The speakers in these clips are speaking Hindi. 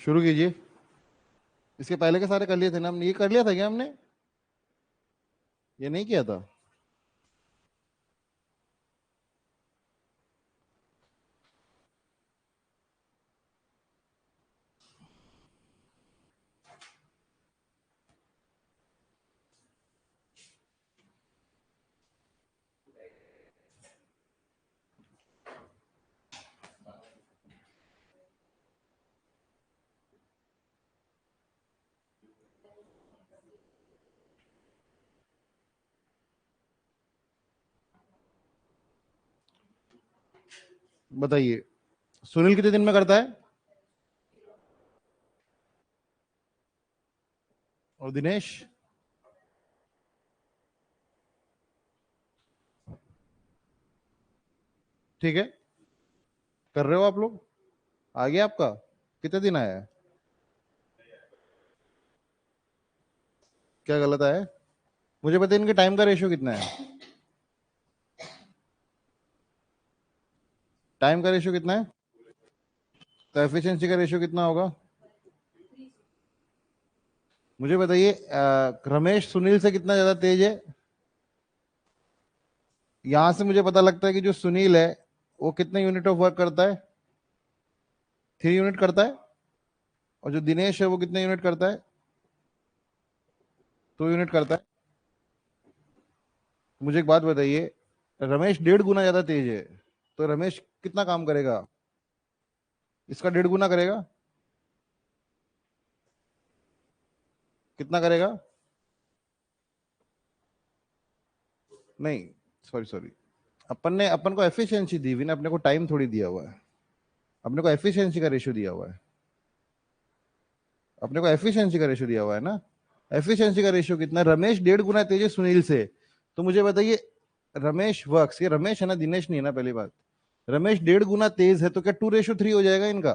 शुरू कीजिए। इसके पहले के सारे कर लिए थे ना हमने? ये कर लिया था क्या हमने? ये नहीं किया था? बताइए, सुनील कितने दिन में करता है? और दिनेश? ठीक है, कर रहे हो आप लोग? आ गया आपका? कितने दिन आया है? क्या गलत आया है? मुझे बताइए, इनके टाइम का रेशियो कितना है? टाइम का रेशियो कितना है? तो एफिशिएंसी का रेशियो कितना होगा? मुझे बताइए, रमेश सुनील से कितना ज्यादा तेज है? यहां से मुझे पता लगता है कि जो सुनील है वो कितने यूनिट ऑफ वर्क करता है? 3 यूनिट करता है। और जो दिनेश है वो कितने यूनिट करता है? 2 यूनिट करता है। मुझे एक बात बताइए, रमेश 1.5 गुना ज्यादा तेज है, तो रमेश कितना काम करेगा? इसका 1.5 गुना करेगा। कितना करेगा? नहीं, सॉरी सॉरी, अपन को एफिशिएंसी दी हुई ना, अपने को टाइम थोड़ी दिया हुआ है। अपने को एफिशिएंसी का रेशियो दिया हुआ है। अपने को एफिशिएंसी का रेशियो दिया हुआ है ना। एफिशिएंसी का रेशियो कितना है? रमेश 1.5 गुना तेज है सुनील से। तो मुझे बताइए, रमेश वर्क्स, ये रमेश है ना, दिनेश नहीं है ना, पहली बात। रमेश 1.5 गुना तेज है, तो क्या 2:3 हो जाएगा इनका?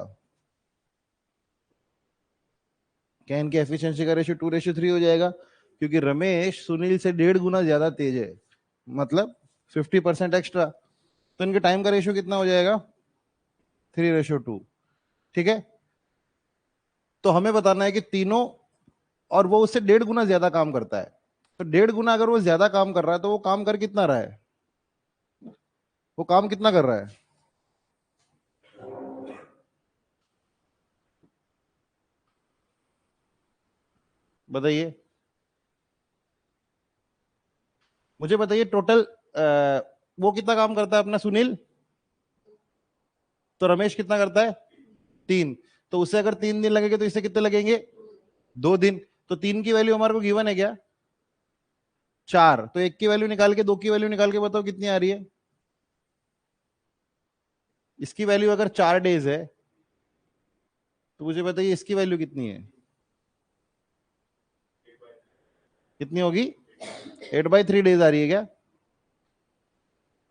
क्या इनकी एफिशिएंसी का रेशियो 2:3 हो जाएगा? क्योंकि रमेश सुनील से 1.5 गुना ज्यादा तेज है, मतलब 50% एक्स्ट्रा। तो इनके टाइम का रेशियो कितना हो जाएगा? 3:2। ठीक है, तो हमें बताना है कि तीनों, और वो उससे 1.5 गुना ज्यादा काम करता है। तो 1.5 गुना अगर वो ज्यादा काम कर रहा है, तो वो काम कर कितना रहा है? वो काम कितना कर रहा है? बताइए। मुझे बताइए टोटल, वो कितना काम करता है अपना सुनील? तो रमेश कितना करता है? 3। तो उसे अगर 3 दिन लगेंगे तो इसे कितने लगेंगे? 2 दिन। तो 3 की वैल्यू हमारे को गिवन है क्या? 4। तो 1 की वैल्यू निकाल के 2 की वैल्यू निकाल के बताओ कितनी आ रही है? इसकी वैल्यू अगर 4 डेज है, तो मुझे बताइए इसकी वैल्यू कितनी है? कितनी होगी? 8/3 डेज आ रही है क्या?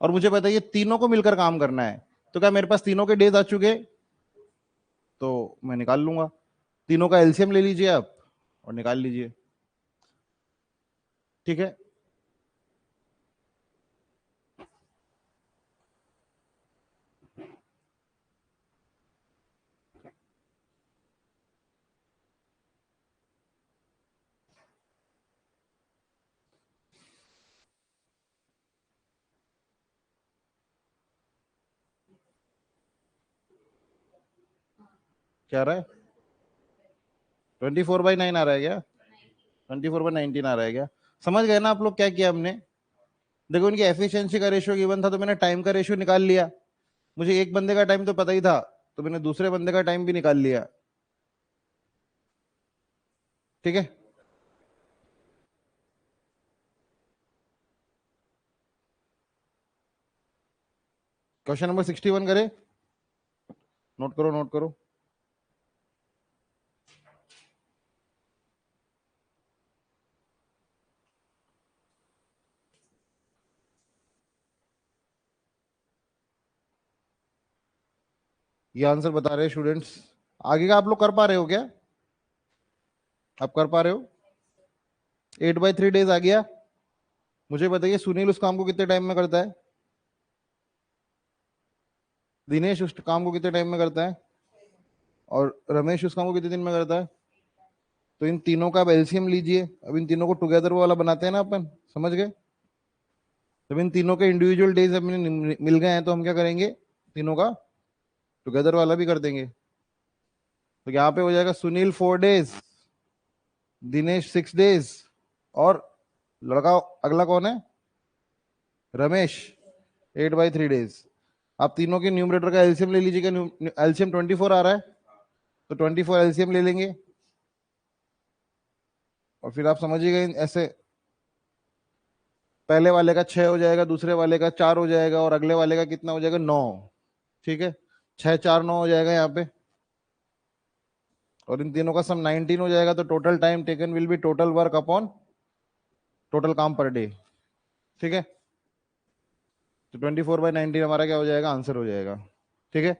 और मुझे बताइए, तीनों को मिलकर काम करना है, तो क्या मेरे पास तीनों के डेज आ चुके? तो मैं निकाल लूंगा। तीनों का एलसीएम ले लीजिए आप और निकाल लीजिए। ठीक है, क्या आ रहा है? 24/9 आ रहा है क्या? 24/19 आ रहा है क्या? समझ गए ना आप लोग क्या किया हमने? देखो, इनकी एफिशिएंसी का रेशियो गिवन था, तो मैंने टाइम का रेशियो निकाल लिया। मुझे एक बंदे का टाइम तो पता ही था, तो मैंने दूसरे बंदे का टाइम भी निकाल लिया। ठीक है, क्वेश्चन नंबर 61 करे। नोट करो, नोट करो। ये आंसर बता रहे स्टूडेंट्स। आगे का आप लोग कर पा रहे हो क्या? आप कर पा रहे हो? 8/3 डेज आ गया। मुझे बताइए, सुनील उस काम को कितने टाइम में करता है? दिनेश उस काम को कितने टाइम में करता है? और रमेश उस काम को कितने दिन में करता है। तो इन तीनों का आप एलसीएम लीजिए। अब इन तीनों को टुगेदर वाला बनाते हैं ना अपन, समझ गए। जब इन तीनों के इंडिविजुअल डेज अपने मिल गए हैं तो हम क्या करेंगे, तीनों का टुगेदर वाला भी कर देंगे। तो यहाँ पे हो जाएगा सुनील 4 डेज, दिनेश 6 डेज, और लड़का अगला कौन है, रमेश 8/3 डेज। आप तीनों के न्यूमरेटर का एलसीएम ले लीजिएगा। एलसीएम 24 आ रहा है, तो 24 एलसीएम ले लेंगे। और फिर आप समझिएगा ऐसे, पहले वाले का 6 हो जाएगा, दूसरे वाले का 4 हो जाएगा, और अगले वाले का कितना हो जाएगा, 9। ठीक है, 6 4 9 हो जाएगा यहाँ पे, और इन तीनों का सम 19 हो जाएगा। तो total time taken will be total work upon total काम पर डे। ठीक है, तो 24/19 हमारा क्या हो जाएगा, आंसर हो जाएगा। ठीक है,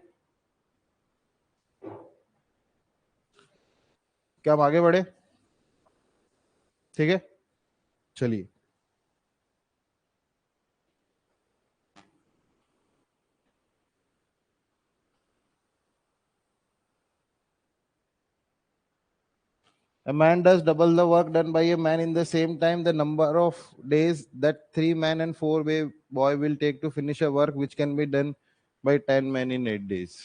क्या हम आगे बढ़े। ठीक है, चलिए। A man does double the work done by a man in the same time. The number of days that 3 men and 4 boy will take to finish a work which can be done by 10 men in 8 days.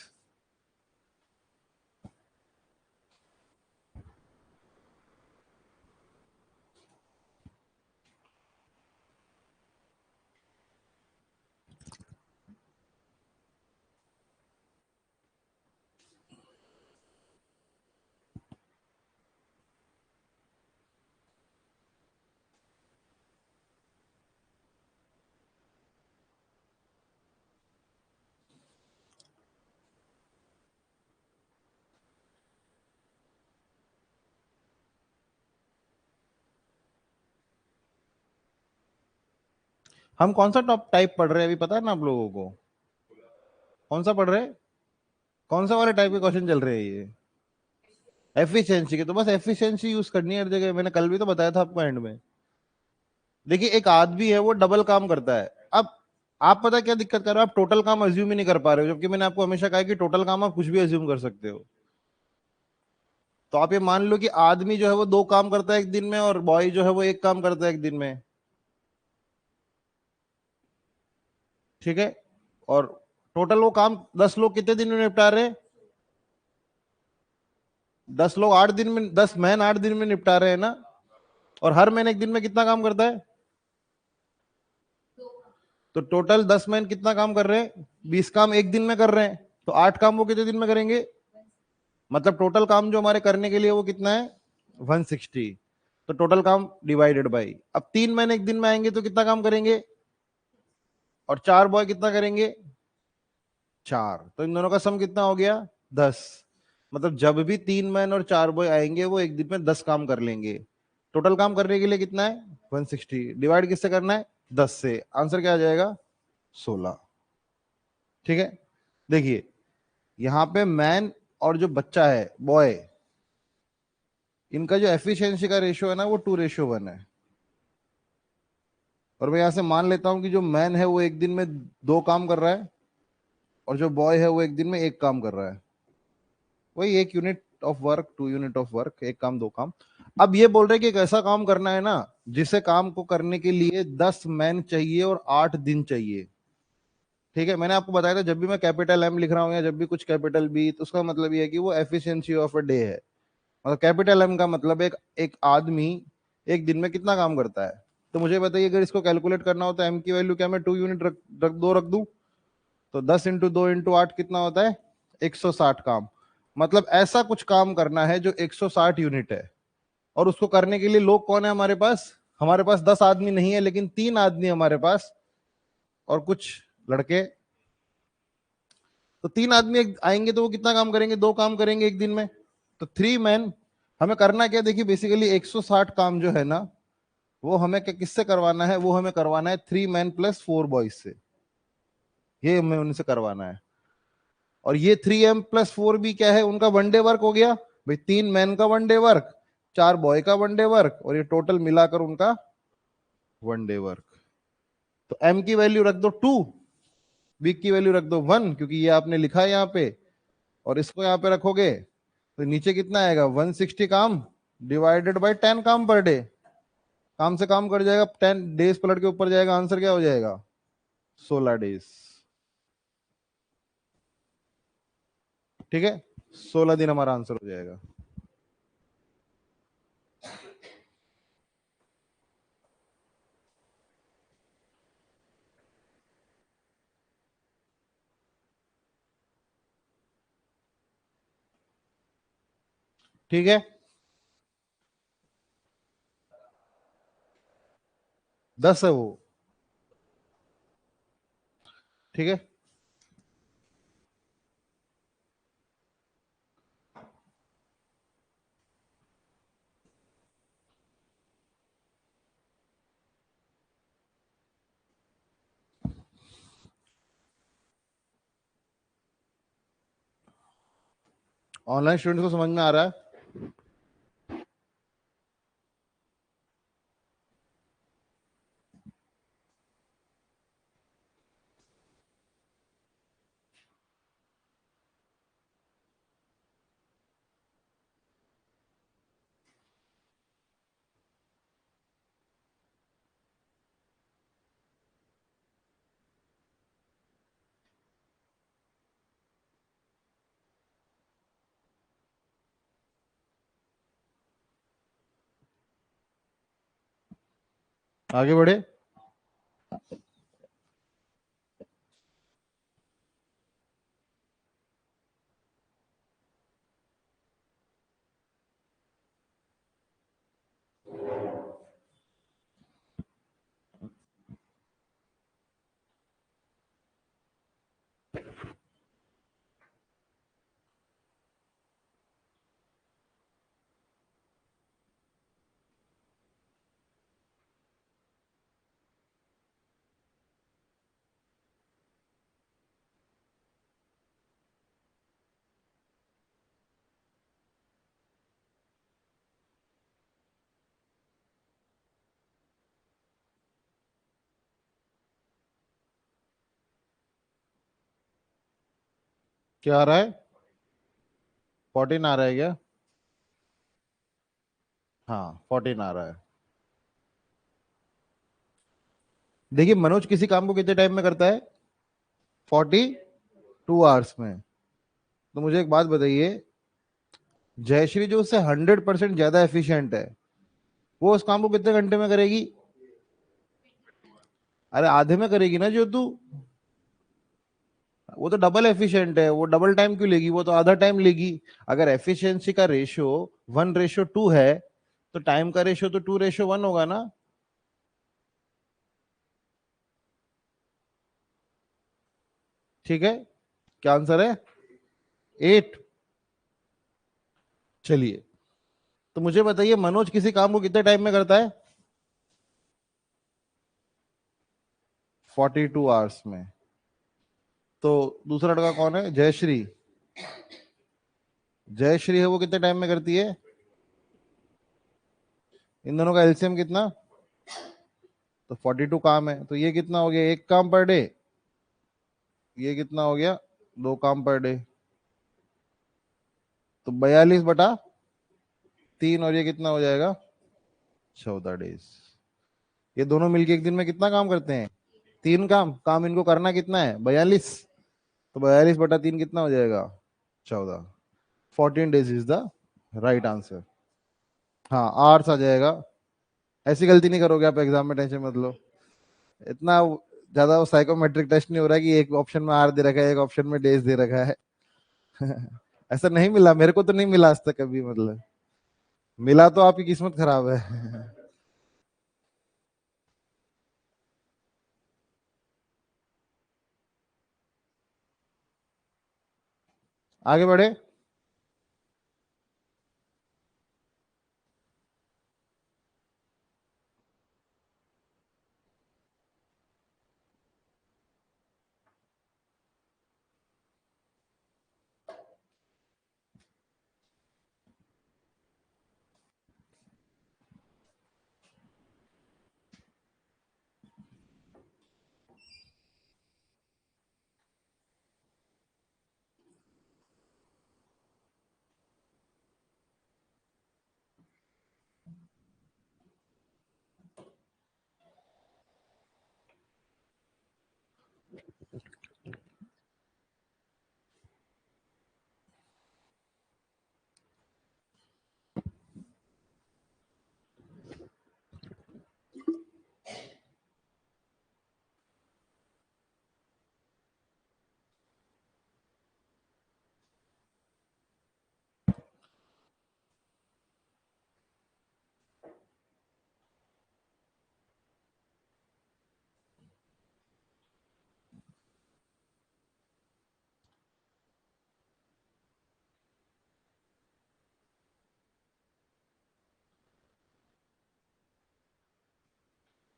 हम कौन सा टॉप टाइप पढ़ रहे हैं अभी पता है ना आप लोगों को, कौन सा पढ़ रहे हैं, कौन सा वाले टाइप के क्वेश्चन चल रहे हैं ये, एफिशिएंसी के। तो बस एफिशिएंसी यूज करनी है हर जगह। मैंने कल भी तो बताया था आपको एंड में। देखिए एक आदमी है वो डबल काम करता है। अब आप पता क्या दिक्कत कर रहे हो, आप टोटल काम अज्यूम ही नहीं कर पा रहे हो, जबकि मैंने आपको हमेशा कहा कि टोटल काम आप कुछ भी अज्यूम कर सकते हो। तो आप ये मान लो कि आदमी जो है वो 2 काम करता है एक दिन में, और बॉय जो है वो 1 काम करता है एक दिन में। ठीक है, और टोटल वो काम 10 लोग कितने दिन में निपटा रहे हैं, 10 लोग 8 दिन में, 10 मैन 8 दिन में निपटा रहे हैं ना। और हर मैन एक दिन में कितना काम करता है, तो टोटल 10 मैन कितना काम कर रहे हैं, 20 काम एक दिन में कर रहे हैं। तो 8 काम वो कितने दिन में करेंगे, मतलब टोटल काम जो हमारे करने के लिए वो कितना है, 160। तो टोटल काम डिवाइडेड बाई, अब 3 मैन एक दिन में आएंगे तो कितना काम करेंगे, और 4 बॉय कितना करेंगे, 4। तो इन दोनों का सम कितना हो गया, 10। मतलब जब भी 3 मैन और 4 बॉय आएंगे वो एक दिन में 10 काम कर लेंगे। टोटल काम करने के लिए कितना है, 160। डिवाइड किससे करना है, 10 से। आंसर क्या आ जाएगा, 16। ठीक है, देखिए यहाँ पे मैन और जो बच्चा है बॉय, इनका जो एफिशिएंसी का रेशियो है ना वो 2:1 है। और मैं यहां से मान लेता हूं कि जो मैन है वो एक दिन में 2 काम कर रहा है, और जो बॉय है वो एक दिन में 1 काम कर रहा है। वही 1 unit of work, 2 unit of work, 1 काम 2 काम। अब ये बोल रहे कि एक ऐसा काम करना है ना जिसे काम को करने के लिए 10 मैन चाहिए और 8 दिन चाहिए। ठीक है, मैंने आपको बताया था जब भी मैं कैपिटल एम लिख रहा हूँ या जब भी कुछ कैपिटल बी, तो उसका मतलब ये है कि वो एफिशिएंसी ऑफ अ डे है। मतलब कैपिटल एम का मतलब एक एक आदमी एक दिन में कितना काम करता है। तो मुझे बताइए अगर इसको कैलकुलेट करना होता है एम की वैल्यू क्या मैं 2 यूनिट रख दूं, तो 10 × 2 × 8 कितना होता है, 160 काम। मतलब ऐसा कुछ काम करना है जो 160 यूनिट है। और उसको करने के लिए लोग कौन है हमारे पास 10 आदमी नहीं है, लेकिन 3 आदमी हमारे पास और कुछ लड़के। तो 3 आदमी आएंगे तो वो कितना काम करेंगे, 2 काम करेंगे एक दिन में। तो 3 मैन, हमें करना क्या, देखिए बेसिकली 160 काम जो है ना वो हमें किससे करवाना है, वो हमें करवाना है 3 मैन + 4 बॉयज से। ये हमें उनसे करवाना है। और ये 3M + 4B क्या है, उनका 1 डे वर्क हो गया भाई। 3 मैन का 1 डे वर्क, 4 बॉय का 1 डे वर्क, और ये टोटल मिलाकर उनका 1 डे वर्क। तो एम की वैल्यू रख दो 2, बी की वैल्यू रख दो 1, क्योंकि ये आपने लिखा है यहाँ पे। और इसको यहाँ पे रखोगे तो नीचे कितना आएगा, 160 काम डिवाइडेड बाय 10 काम पर डे। काम से काम कर जाएगा, 10 डेज पलट के ऊपर जाएगा, आंसर क्या हो जाएगा, 16 डेज। ठीक है, 16 दिन हमारा आंसर हो जाएगा। ठीक है, 10 है वो। ठीक है, ऑनलाइन स्टूडेंट को समझ में आ रहा है। आगे बढ़े। क्या आ रहा है, 14 आ रहा है क्या? हाँ 14 आ रहा है। देखिए मनोज किसी काम को कितने टाइम में करता है, 42 आवर्स में। तो मुझे एक बात बताइए, जयश्री जो उससे 100% ज्यादा एफिशिएंट है, वो उस काम को कितने घंटे में करेगी? अरे आधे में करेगी ना जो तू। वो तो डबल एफिशिएंट है, वो डबल टाइम क्यों लेगी, वो तो आधा टाइम लेगी। अगर एफिशिएंसी का रेशियो 1:2 है, तो टाइम का रेशियो तो 2:1 होगा ना। ठीक है, क्या आंसर है, 8। चलिए, तो मुझे बताइए मनोज किसी काम को कितने टाइम में करता है, 42 आवर्स में। तो दूसरा लड़का कौन है, जयश्री। जयश्री है वो कितने टाइम में करती है, इन दोनों का एलसीएम कितना, तो 42 काम है, तो ये कितना हो गया, एक काम पर डे। ये कितना हो गया, 2 काम पर डे। तो 42/3, और ये कितना हो जाएगा, 14 डेज। ये दोनों मिलके एक दिन में कितना काम करते हैं, 3 काम। काम इनको करना कितना है, 42। तो 42/3 कितना हो जाएगा, 14। 14 days is the right answer. हाँ आर्ट्स आ जाएगा। ऐसी गलती नहीं करोगे आप एग्जाम में, टेंशन मत लो। इतना ज्यादा वो साइकोमेट्रिक टेस्ट नहीं हो रहा है कि एक ऑप्शन में आर दे रखा है, एक ऑप्शन में डेज दे रखा है। ऐसा नहीं मिला, मेरे को तो नहीं मिला आज तक कभी, मतलब मिला तो आपकी किस्मत खराब है। आगे बढ़े।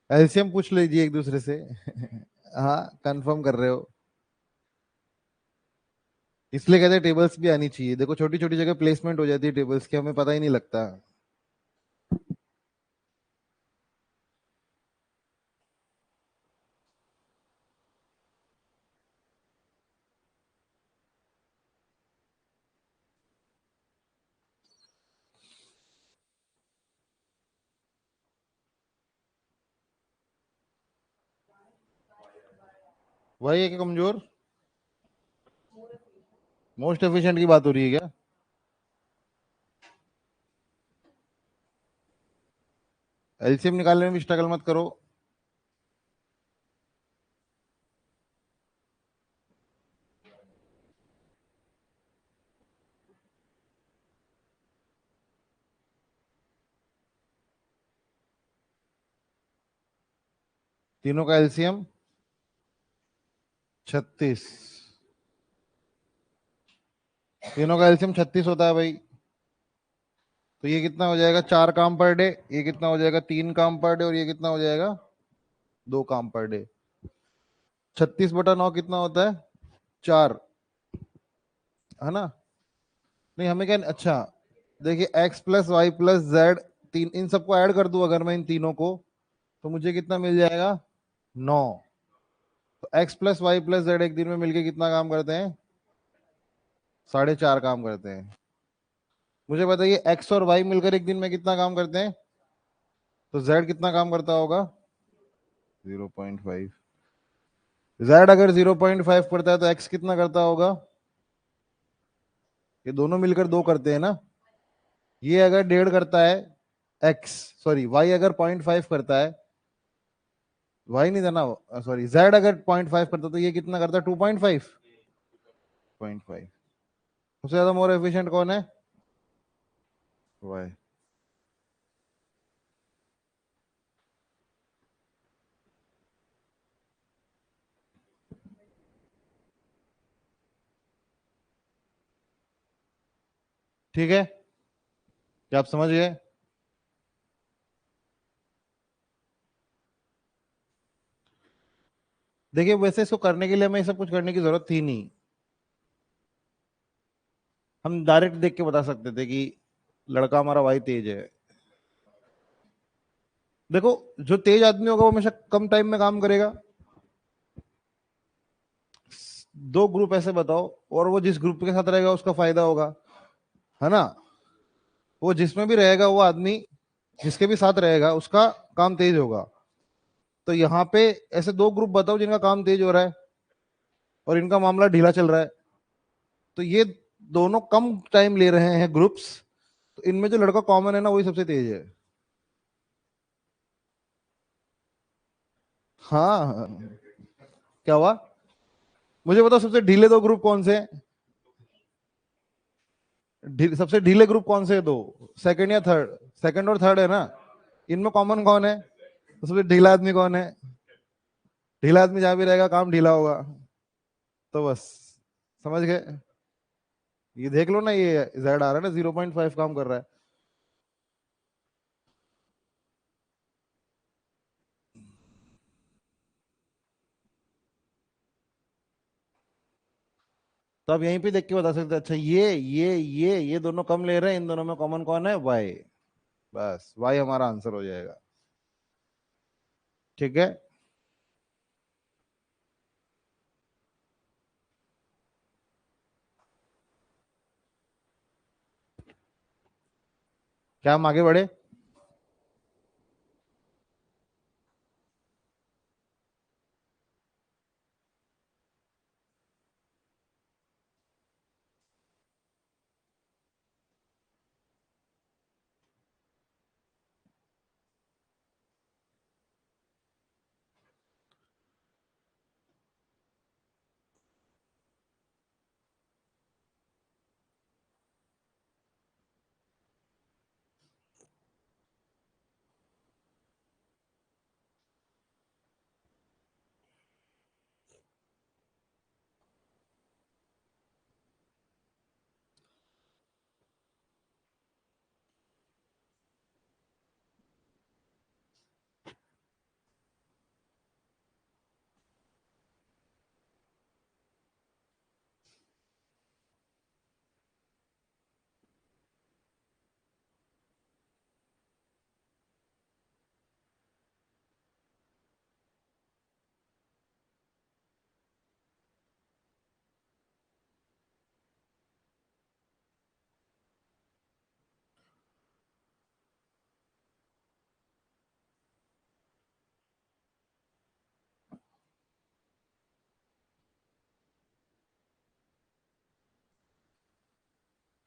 एलसीएम पूछ लीजिए एक दूसरे से। हाँ, कंफर्म कर रहे हो। इसलिए कहते हैं टेबल्स भी आनी चाहिए, देखो छोटी छोटी जगह प्लेसमेंट हो जाती है टेबल्स की, हमें पता ही नहीं लगता। वही है कि कमजोर। मोस्ट एफिशिएंट की बात हो रही है क्या? एलसीएम निकालने में भी स्ट्रगल मत करो। तीनों का एलसीएम 36। तीनों का एलसीएम 36 होता है भाई। तो ये कितना हो जाएगा, 4 काम पर डे, ये कितना हो जाएगा, 3 काम पर डे, और ये कितना हो जाएगा, 2 काम पर डे। 36/9 कितना होता है, 4, है ना? नहीं हमें क्या, अच्छा देखिए, x plus y plus z, तीन, इन सबको ऐड कर दूं अगर मैं इन तीनों को, तो मुझे कितना मिल जाएगा, 9। तो x plus y plus z एक दिन में मिलके कितना काम करते हैं, 4.5 काम करते हैं। मुझे बताइए एक्स और वाई मिलकर एक दिन में कितना काम करते हैं, तो जेड कितना काम करता होगा, 0.5। जेड अगर 0.5 करता है तो एक्स कितना करता होगा, ये दोनों मिलकर 2 करते हैं ना। ये अगर 1.5 करता है, एक्स, सॉरी वाई अगर 0.5 करता है, वाई नहीं देना, सॉरी जेड अगर 0.5 करता तो ये कितना करता है, 2.5। 0.5। सबसे ज्यादा मोर एफिशिएंट कौन है, वाई। ठीक है, क्या आप समझ गए? देखिए वैसे इसको करने के लिए हमें सब कुछ करने की जरूरत थी नहीं, हम डायरेक्ट देख के बता सकते थे कि लड़का हमारा वाई तेज है। देखो, जो तेज आदमी होगा वो हमेशा कम टाइम में काम करेगा। 2 ग्रुप ऐसे बताओ, और वो जिस ग्रुप के साथ रहेगा उसका फायदा होगा, है ना? वो जिसमें भी रहेगा, वो आदमी जिसके भी साथ रहेगा उसका काम तेज होगा। तो यहाँ पे ऐसे 2 ग्रुप बताओ जिनका काम तेज हो रहा है और इनका मामला ढीला चल रहा है। तो ये दोनों कम टाइम ले रहे हैं ग्रुप्स, तो इनमें जो लड़का कॉमन है ना वही सबसे तेज है। हाँ, क्या हुआ? मुझे बताओ सबसे ढीले 2 ग्रुप कौन से हैं? सबसे ढीले ग्रुप कौन से है, दो? सेकंड या थर्ड? सेकंड और थर्ड है ना। इनमें कॉमन कौन है, तो सबसे ढीला आदमी कौन है? ढीला आदमी जहां भी रहेगा काम ढीला होगा। तो बस, समझ गए? ये देख लो ना, ये जेड आ रहा है ना, 0.5 काम कर रहा है। तो आप यहीं पे देख के बता सकते हैं, अच्छा ये दोनों कम ले रहे हैं, इन दोनों में कॉमन कौन है, वाई। बस वाई हमारा आंसर हो जाएगा। ठीक है। क्या हम आगे बढ़े?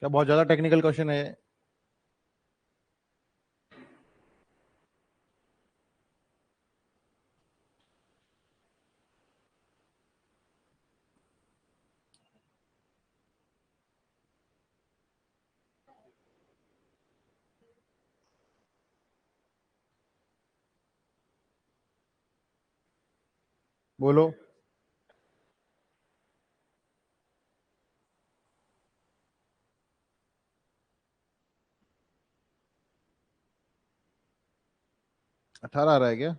क्या बहुत ज्यादा टेक्निकल क्वेश्चन है? बोलो। अठारह आ रहा है क्या?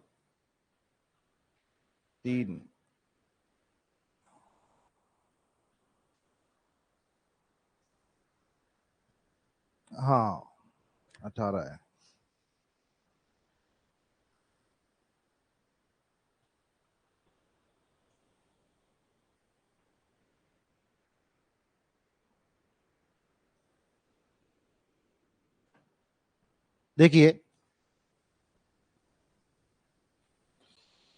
तीन। हाँ, अठारह है। देखिए,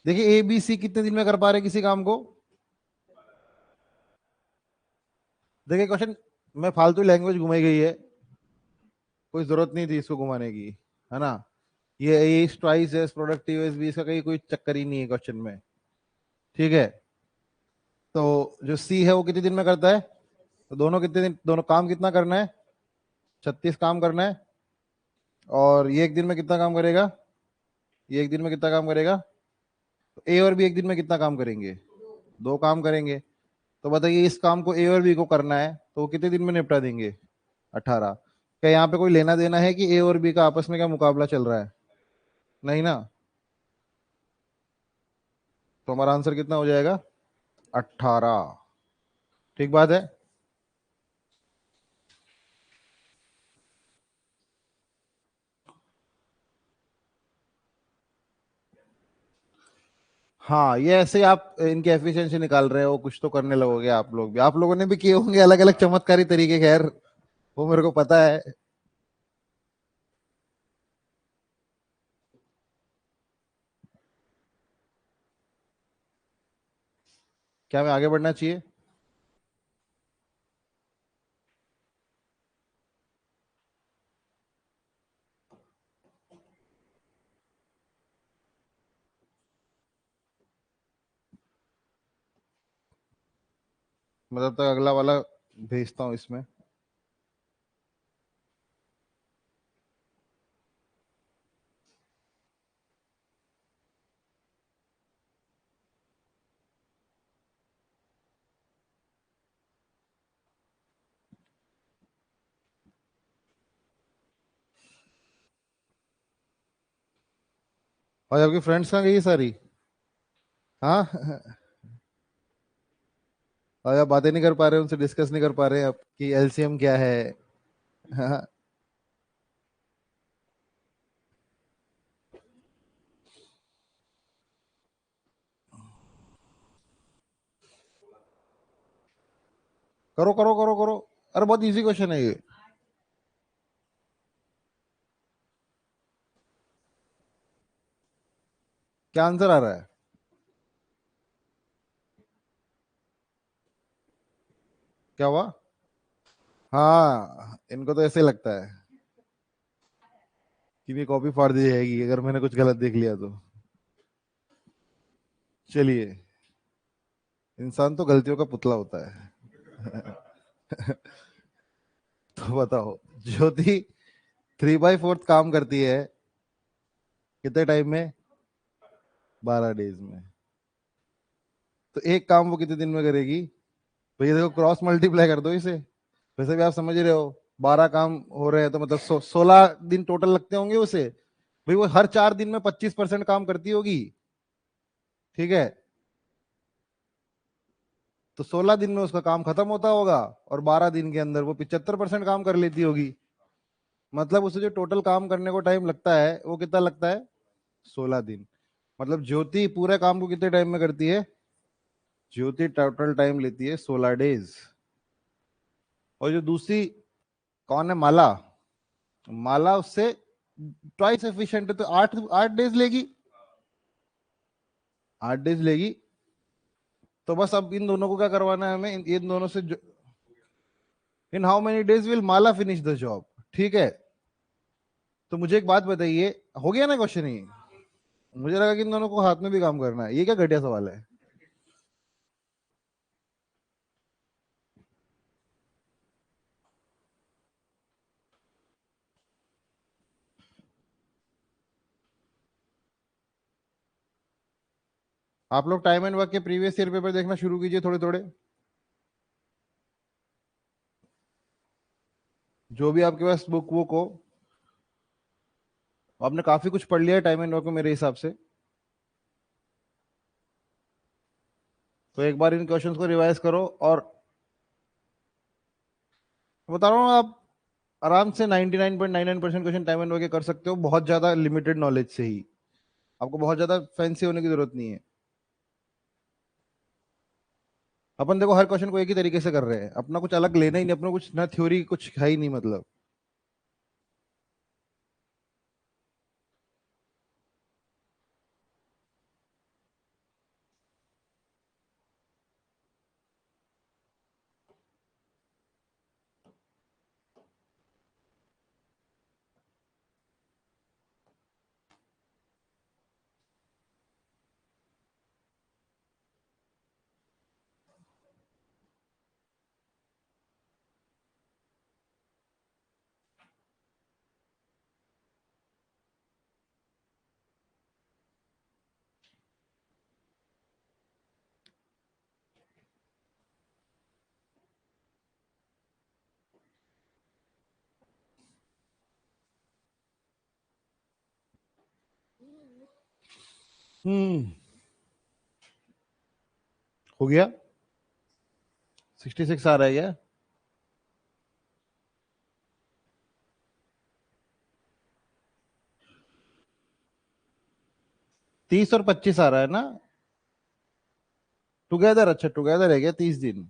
देखिए ए बी सी कितने दिन में कर पा रहे हैं किसी काम को? देखिए क्वेश्चन में फालतू लैंग्वेज घुमाई गई है, कोई जरूरत नहीं थी इसको घुमाने की, है ना? ये ईस्ट twice as productive as B, इसका कहीं कोई चक्कर ही नहीं है क्वेश्चन में। ठीक है, तो जो सी है वो कितने दिन में करता है? तो दोनों कितने दिन, दोनों काम कितना करना है? 36 काम करना है। और ये एक दिन में कितना काम करेगा? ये एक दिन में कितना काम करेगा? तो ए और बी एक दिन में कितना काम करेंगे? दो काम करेंगे। तो बताइए, इस काम को ए और बी को करना है तो वो कितने दिन में निपटा देंगे? 18। क्या यहाँ पे कोई लेना देना है कि ए और बी का आपस में क्या मुकाबला चल रहा है? नहीं ना। तो हमारा आंसर कितना हो जाएगा? 18। ठीक बात है। हाँ, ये ऐसे आप इनकी एफिशिएंसी निकाल रहे हो, कुछ तो करने लगोगे आप लोग भी, आप लोगों ने भी किए होंगे अलग अलग चमत्कारी तरीके, खैर वो मेरे को पता है। क्या हमें आगे बढ़ना चाहिए? मतलब तक अगला वाला भेजता हूँ इसमें। और आपकी फ्रेंड्स कहाँ गई सारी? हाँ और आप बातें नहीं कर पा रहे, उनसे डिस्कस नहीं कर पा रहे आपकी एलसीएम क्या है? हाँ, करो करो करो करो। अरे बहुत इजी क्वेश्चन है ये। क्या आंसर आ रहा है? क्या हुआ? हाँ, इनको तो ऐसे ही लगता है कि मेरी कॉपी फाड़ दी जाएगी अगर मैंने कुछ गलत देख लिया तो। चलिए, इंसान तो गलतियों का पुतला होता है। तो बताओ, ज्योति 3/4 काम करती है कितने टाइम में? 12 डेज में। तो एक काम वो कितने दिन में करेगी? भैया देखो, क्रॉस मल्टीप्लाई कर दो इसे। वैसे भी आप समझ रहे हो, 12 काम हो रहे हैं तो मतलब 16 दिन टोटल लगते होंगे उसे। भाई वो हर 4 दिन में 25% काम करती होगी। ठीक है, तो 16 दिन में उसका काम खत्म होता होगा, और 12 दिन के अंदर वो 75% काम कर लेती होगी। मतलब उसे जो टोटल काम करने को टाइम लगता है वो कितना लगता है? 16 दिन। मतलब ज्योति पूरे काम को कितने टाइम में करती है? ज्योति टोटल टाइम लेती है 16 डेज। और जो दूसरी, कौन है, माला, माला उससे ट्वाइस एफिशिएंट है, तो 8 8 डेज लेगी। 8 डेज लेगी। तो बस अब इन दोनों को क्या करवाना है हमें, इन दोनों से in how many days will Mala finish the job? ठीक है, तो मुझे एक बात बताइए, हो गया ना क्वेश्चन ही? मुझे लगा कि इन दोनों को हाथ में भी काम करना है, ये क्या घटिया सवाल है। आप लोग टाइम एंड वर्क के प्रीवियस ईयर पेपर देखना शुरू कीजिए थोड़े थोड़े, जो भी आपके पास बुक वुक हो। आपने काफी कुछ पढ़ लिया है टाइम एंड वर्क में मेरे हिसाब से, तो एक बार इन क्वेश्चंस को रिवाइज करो। और बता रहा हूँ, आप आराम से 99.99% क्वेश्चन टाइम एंड वर्क के कर सकते हो, बहुत ज्यादा लिमिटेड नॉलेज से ही। आपको बहुत ज्यादा फैंसी होने की जरूरत नहीं है। अपन देखो हर क्वेश्चन को एक ही तरीके से कर रहे हैं, अपना कुछ अलग लेना ही नहीं, अपना कुछ ना थ्योरी कुछ है ही नहीं मतलब। हम्म, हो गया। 66 आ रहा है क्या? 30 और 25 आ रहा है ना? टुगेदर, अच्छा टुगेदर है क्या 30 दिन?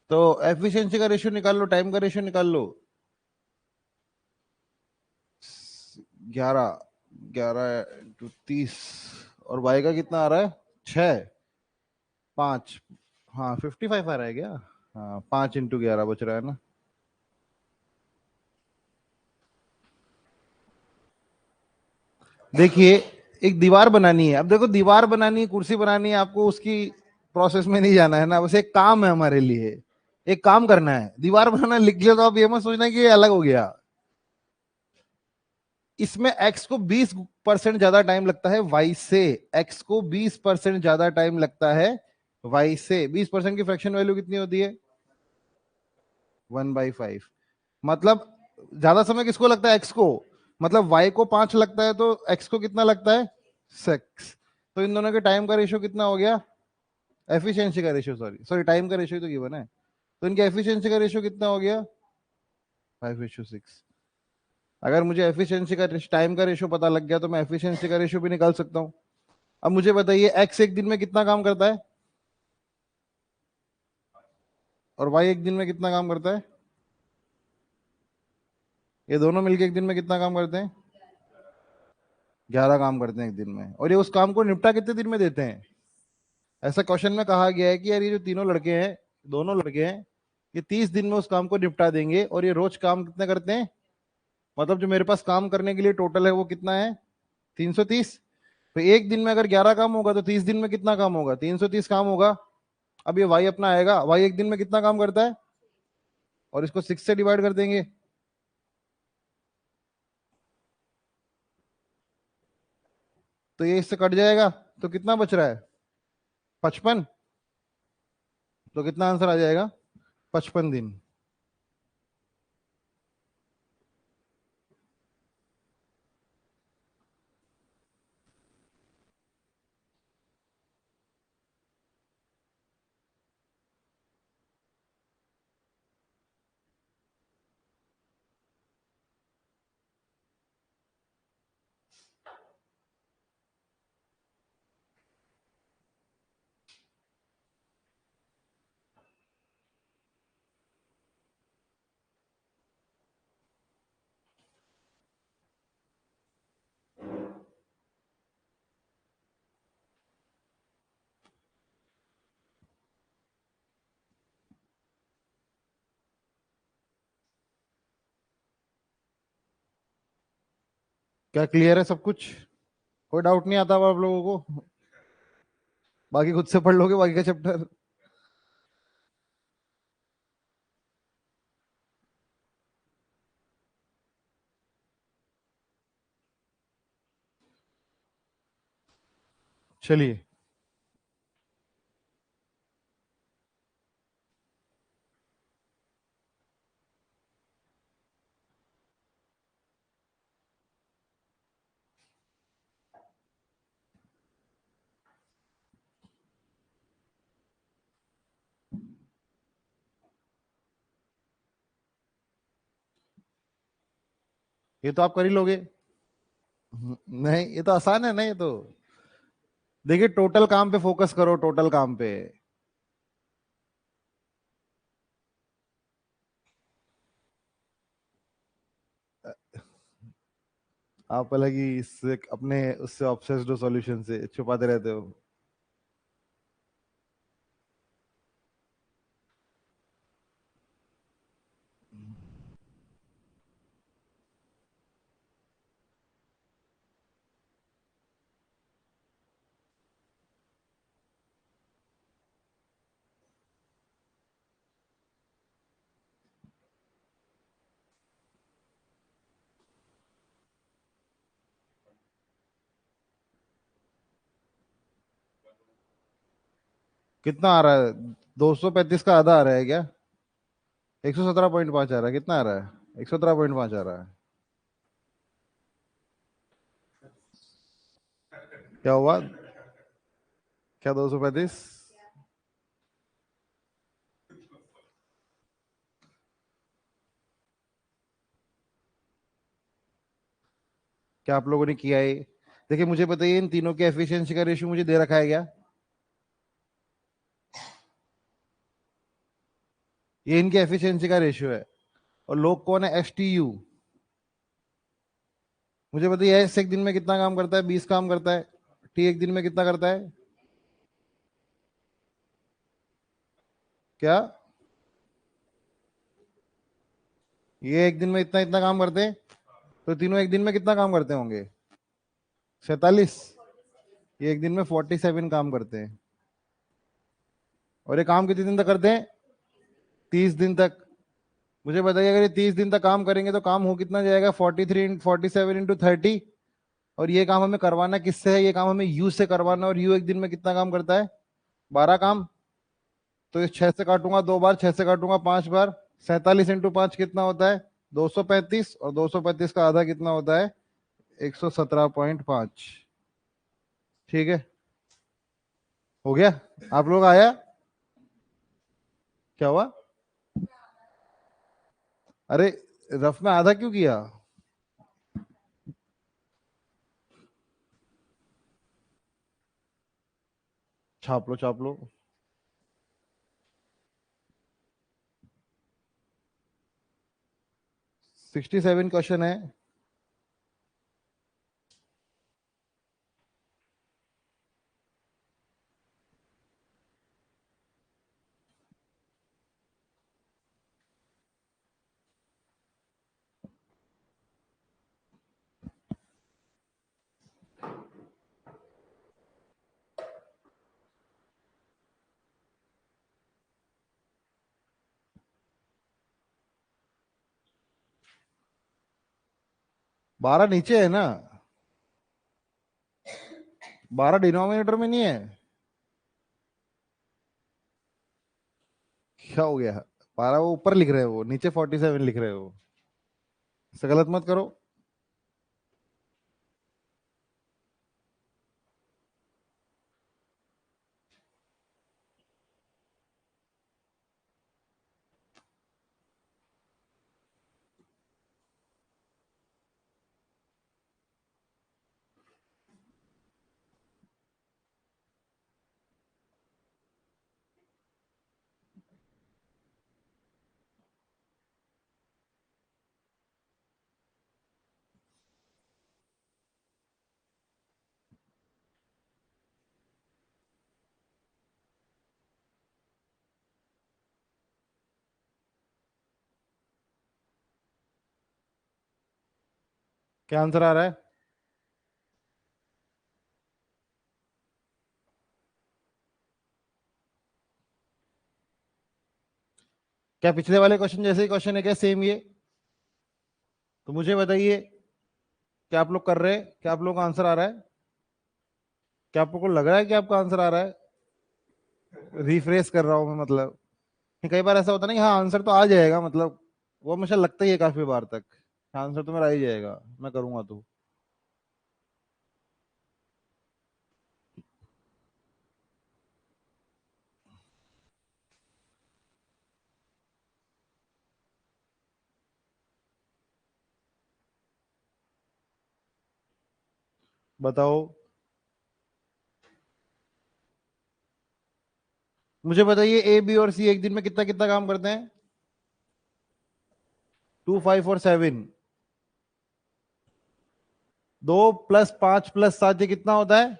तो एफिशिएंसी का रेशियो निकाल लो, टाइम का रेशियो निकाल लो। 11, 11 × 30, और वाई का कितना आ रहा है? 6, 5, हाँ 55 आ रहा है क्या? हाँ 5 × 11 बच रहा है ना। देखिए, एक दीवार बनानी है, अब देखो दीवार बनानी है, कुर्सी बनानी है, आपको उसकी प्रोसेस में नहीं जाना है ना, बस एक काम है हमारे लिए, एक काम करना है, दीवार बनाना लिख लिया, तो आप ये मत सोचना कि ये अलग हो गया। इसमें एक्स को 20% ज्यादा टाइम लगता है वाई से, एक्स को 20% ज्यादा टाइम लगता है वाई से। 20% की फ्रैक्शन वैल्यू कितनी होती है? 1/5। मतलब ज्यादा समय किसको लगता है? एक्स को। मतलब वाई को 5 लगता है, तो एक्स को कितना लगता है? 6। तो इन दोनों के टाइम का रेशियो कितना हो गया? एफिशिएंसी का रेशियो, सॉरी सॉरी, टाइम का रेशियो तो गिवन है। तो इनके एफिशिएंसी का रेशियो कितना हो गया? 5:6। अगर मुझे एफिशिएंसी का टाइम का रेशियो पता लग गया, तो मैं एफिशिएंसी का रेशियो भी निकाल सकता हूँ। अब मुझे बताइए, एक्स एक दिन में कितना काम करता है, और वाई एक दिन में कितना काम करता है? ये दोनों मिलके एक दिन में कितना काम करते हैं? 11 काम करते हैं एक दिन में, और ये उस काम को निपटा कितने दिन में देते हैं? ऐसा क्वेश्चन में कहा गया है कि यार ये जो तीनों लड़के हैं, दोनों लड़के हैं, ये 30 दिन में उस काम को निपटा देंगे, और ये रोज काम कितने करते हैं? मतलब जो मेरे पास काम करने के लिए टोटल है वो कितना है? 330। तो एक दिन में अगर 11 काम होगा, तो 30 दिन में कितना काम होगा? 330 काम होगा। अब ये वाई अपना आएगा, वाई एक दिन में कितना काम करता है, और इसको 6 से डिवाइड कर देंगे, तो ये इससे कट जाएगा। तो कितना बच रहा है? 55। तो कितना आंसर आ जाएगा? 55 दिन। क्या क्लियर है सब कुछ? कोई डाउट नहीं आता अब आप लोगों को? बाकी खुद से पढ़ लोगे बाकी का चैप्टर। चलिए, ये तो आप कर ही लोगे। नहीं, ये तो आसान है ना ये तो। देखिए, टोटल काम पे फोकस करो, टोटल काम पे। आप अलग ही इससे अपने उससे ऑब्सेस्ड हो, सॉल्यूशन से छुपाते रहते हो। कितना आ रहा है? 235 का आधा आ रहा है क्या? 117.5 आ रहा है? कितना आ रहा है? 117.5 आ रहा है। क्या हुआ? क्या 235? क्या आप लोगों ने किया है? देखिए, मुझे बताइए, इन तीनों के एफिशिएंसी का रेशियो मुझे दे रखा है क्या? ये इनके एफिशिएंसी का रेशियो है। और लोग कौन है? STU। मुझे बताइए, एस एक दिन में कितना काम करता है? 20 काम करता है। टी एक दिन में कितना करता है? क्या? ये एक दिन में इतना इतना काम करते हैं। तो तीनों एक दिन में कितना काम करते होंगे? 47। ये एक दिन में 47 काम करते हैं। और ये काम कितने दिन तक करते हैं? 30 दिन तक। मुझे बताइए, अगर ये 30 दिन तक काम करेंगे तो काम हो कितना जाएगा? 47 into 30। और ये काम हमें करवाना किससे है? ये काम हमें यू से करवाना, और यू एक दिन में कितना काम करता है? 12 काम। तो इस 6 से काटूंगा 2 बार, 6 से काटूंगा 5 बार। 47 into 5 कितना होता है? 235। और 235 का आधा कितना होता है? 117.5। ठीक है, हो गया। आप लोग आया? क्या हुआ? अरे, रफ में आधा क्यों किया? छाप लो, छाप लो। 67 क्वेश्चन है। 12 नीचे है ना? 12 डिनोमिनेटर में नहीं है? क्या हो गया? 12 वो ऊपर लिख रहे हो, नीचे 47 लिख रहे हो। ऐसा गलत मत करो। क्या आंसर आ रहा है? क्या पिछले वाले क्वेश्चन जैसे ही क्वेश्चन है क्या, सेम ये? तो मुझे बताइए, क्या आप लोग कर रहे हैं, क्या आप लोगों का आंसर आ रहा है? क्या आपको लग रहा है कि आपका आंसर आ रहा है? रिफ्रेश कर रहा हूं मैं, मतलब कई बार ऐसा होता है ना कि हाँ आंसर तो आ जाएगा, मतलब वो हमेशा लगता ही है काफी बार तक, आंसर तो मेरा आ ही जाएगा, मैं करूंगा तो। बताओ, मुझे बताइए, ए बी और सी एक दिन में कितना कितना काम करते हैं? 2 5 और 7, 2 + 5 + 7 ये कितना होता है?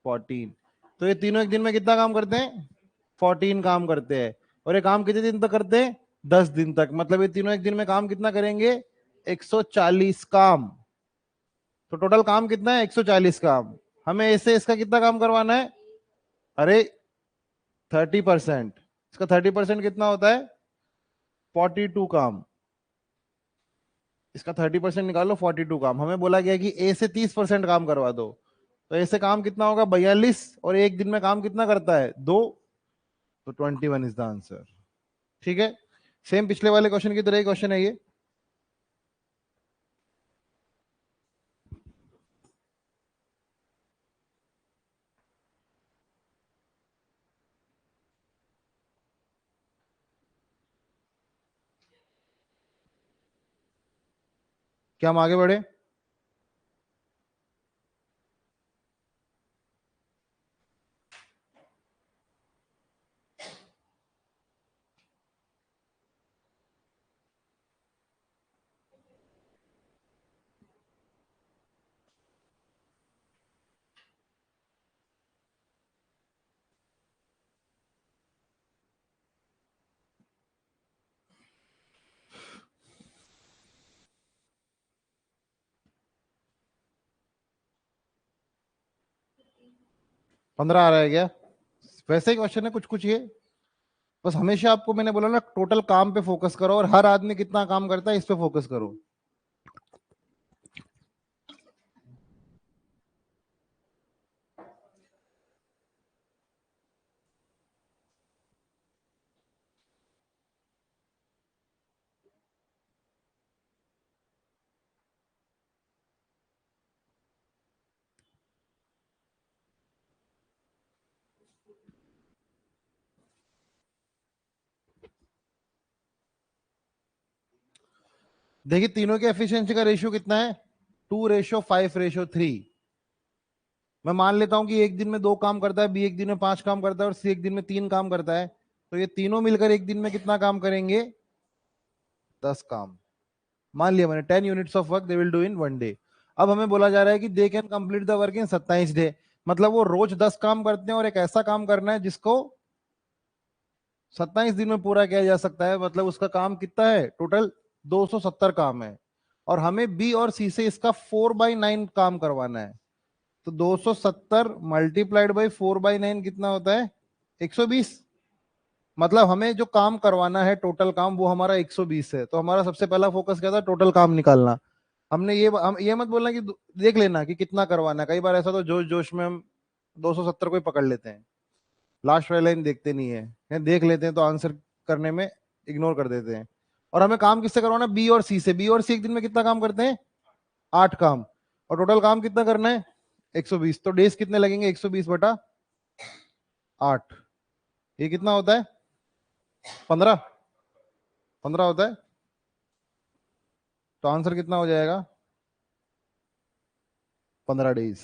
14। तो ये तीनों एक दिन में कितना काम करते हैं? 14 काम करते हैं। और ये काम कितने दिन तक करते हैं? 10 दिन तक। मतलब ये तीनों एक दिन में काम कितना करेंगे? 140 काम। तो टोटल काम कितना है? 140 काम। हमें इससे इसका कितना काम करवाना है? अरे 30%। इसका 30% कितना होता है? 42 काम। इसका 30% निकालो, 42 काम। हमें बोला गया कि ए से 30% काम करवा दो। तो ए से काम कितना होगा? 42। और एक दिन में काम कितना करता है? 2। तो 21 इज द आंसर। ठीक है, सेम पिछले वाले क्वेश्चन की तरह ही क्वेश्चन है ये। क्या हम आगे बढ़े? पंद्रह आ रहा है क्या? वैसे ही क्वेश्चन है कुछ कुछ ये। बस हमेशा आपको मैंने बोला ना, टोटल काम पे फोकस करो, और हर आदमी कितना काम करता है इस पे फोकस करो। देखिए तीनों के एफिशिएंसी का रेशियो कितना है? 2:5:3। मैं मान लेता हूं कि एक दिन में 2 काम करता है, बी एक दिन में 5 काम करता है, और सी एक दिन में 3 काम करता है। तो ये तीनों मिलकर एक दिन में कितना काम करेंगे? 10 काम। मान लिया मैंने, 10 units of work they will do in 1 day. अब हमें बोला जा रहा है कि they can complete the work in 27 day. मतलब वो रोज 10 काम करते हैं, और एक ऐसा काम करना है जिसको 27 दिन में पूरा किया जा सकता है। मतलब उसका काम कितना है टोटल? 270 काम है। और हमें बी और सी से इसका 4/9 काम करवाना है। तो 270 मल्टीप्लाइड बाई 4/9 कितना होता है? 120। मतलब हमें जो काम करवाना है टोटल काम, वो हमारा 120 है। तो हमारा सबसे पहला फोकस क्या था? टोटल काम निकालना। हमने हम ये मत बोलना कि देख लेना कि कितना करवाना है। कई बार ऐसा तो जोश जोश में हम 270 को ही पकड़ लेते हैं, लास्ट वाली लाइन देखते नहीं है, या देख लेते हैं तो आंसर करने में इग्नोर कर देते हैं। और हमें काम किससे करवाना? बी और सी से। बी और सी एक दिन में कितना काम करते हैं? 8 काम। और टोटल काम कितना करना है? 120। तो डेज कितने लगेंगे? 120/8। ये कितना होता है? 15। 15 होता है। तो आंसर कितना हो जाएगा? 15 डेज।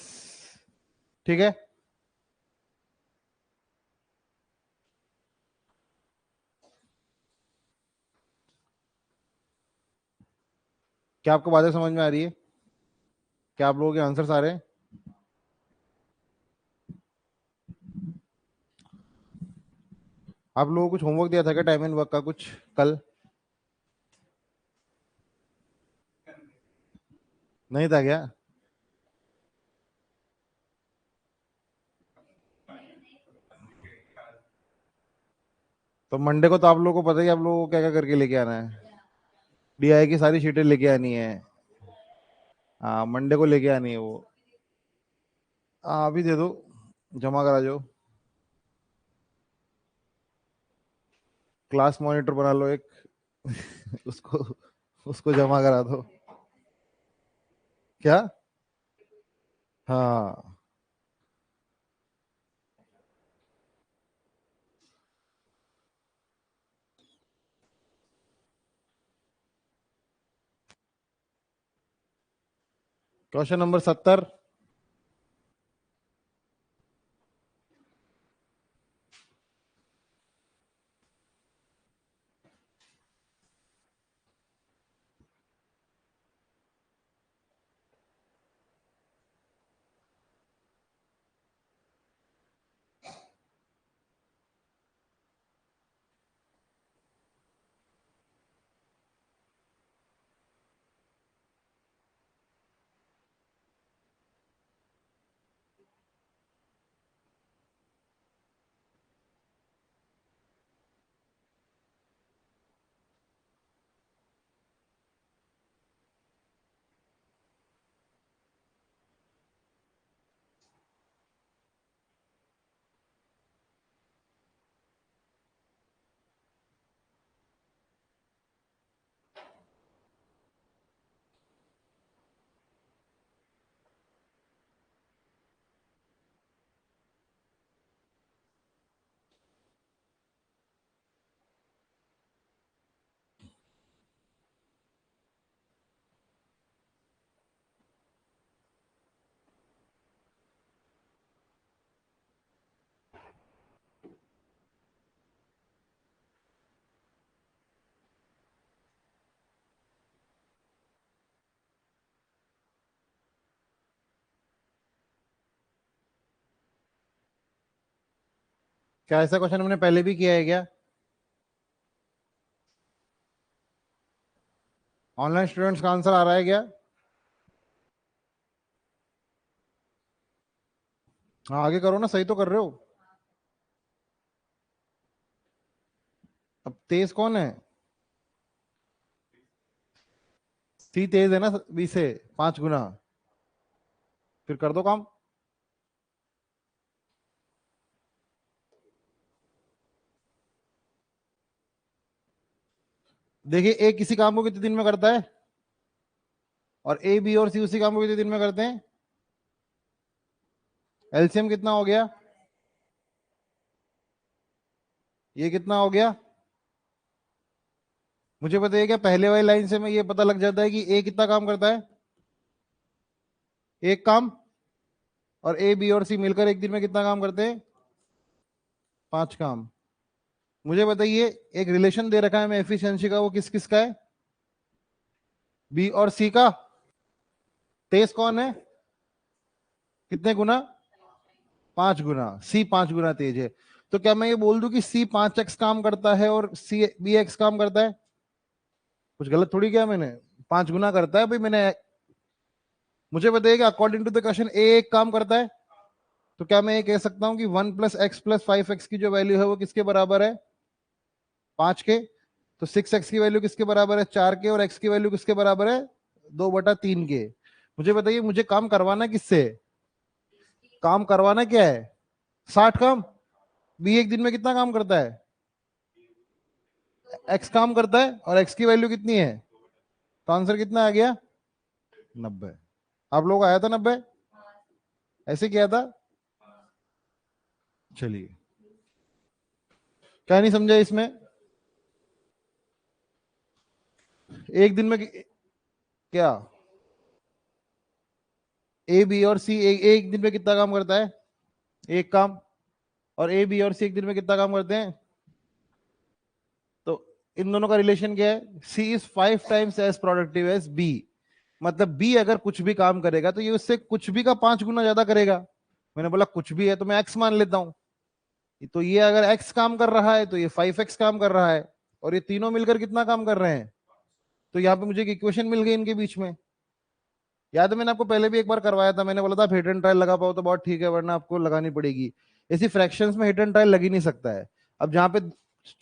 ठीक है। क्या आपको बातें समझ में आ रही है? क्या आप लोगों के आंसर आ रहे हैं? आप लोगों को कुछ होमवर्क दिया था क्या, टाइम एंड वर्क का कुछ कल? नहीं था क्या? तो मंडे को तो आप लोगों को पता ही, आप लोगों को क्या क्या करके लेके आना है। डीआई की सारी शीटें लेके आनी है। हाँ, मंडे को लेके आनी है वो। हाँ, अभी दे दो, जमा करा जो। क्लास मॉनिटर बना लो एक। उसको उसको जमा करा दो। क्या? हाँ। Question number 70। क्या ऐसा क्वेश्चन हमने पहले भी किया है क्या? ऑनलाइन स्टूडेंट्स का आंसर आ रहा है क्या? हाँ, आगे करो ना, सही तो कर रहे हो। अब तेज कौन है? सी तेज है ना, बी से 5 गुना। फिर कर दो काम। देखिए, ए किसी काम को कितने दिन में करता है, और ए बी और सी उसी काम को कितने दिन में करते हैं। एलसीएम कितना हो गया? ये कितना हो गया? मुझे बताइए, क्या पहले वाली लाइन से मैं ये पता लग जाता है कि ए कितना काम करता है? एक काम। और ए बी और सी मिलकर एक दिन में कितना काम करते हैं? 5 काम। मुझे बताइए, एक रिलेशन दे रखा है मैं एफिशिएंसी का, वो किस किस का है? बी और सी का। तेज कौन है? कितने गुना? 5 गुना। सी 5 गुना तेज है। तो क्या मैं ये बोल दूं कि सी 5x काम करता है और सी बी एक्स काम करता है? कुछ गलत थोड़ी किया मैंने। 5 गुना करता है भाई मैंने। मुझे बताइएगा, अकॉर्डिंग टू द क्वेश्चन ए एक काम करता है। तो क्या मैं ये कह सकता हूँ कि 1 + x + 5x की जो वैल्यू है वो किसके बराबर है? 5 के। तो 6x की वैल्यू किसके बराबर है? 4 के। और x की वैल्यू किसके बराबर है? 2/3 के। मुझे बताइए, मुझे काम करवाना किससे? काम करवाना क्या है? 60 काम। बी एक दिन में कितना काम करता है? x काम करता है, और x की वैल्यू कितनी है? तो आंसर कितना आ गया? 90। आप लोगों को आया था 90? ऐसे किया था। चलिए, क्या नहीं समझा इसमें? एक दिन में क्या? ए बी और सी एक दिन में कितना काम करता है? एक काम। और ए बी और सी एक दिन में कितना काम करते हैं? तो इन दोनों का रिलेशन क्या है? C is 5 times as productive as B. मतलब बी अगर कुछ भी काम करेगा तो ये उससे कुछ भी का 5 गुना ज्यादा करेगा। मैंने बोला कुछ भी है तो मैं एक्स मान लेता हूं। तो ये अगर एक्स काम कर रहा है तो ये 5x काम कर रहा है। और ये तीनों मिलकर कितना काम कर रहे हैं? तो यहाँ पे मुझे एक इक्वेशन मिल गई इनके बीच में। याद है, मैंने आपको पहले भी एक बार करवाया था, मैंने बोला था आप हिट एंड ट्रायल लगा पाओ तो बहुत ठीक है, वरना आपको लगानी पड़ेगी। ऐसी फ्रैक्शंस में हिट एंड ट्रायल लग ही नहीं सकता है। अब जहाँ पे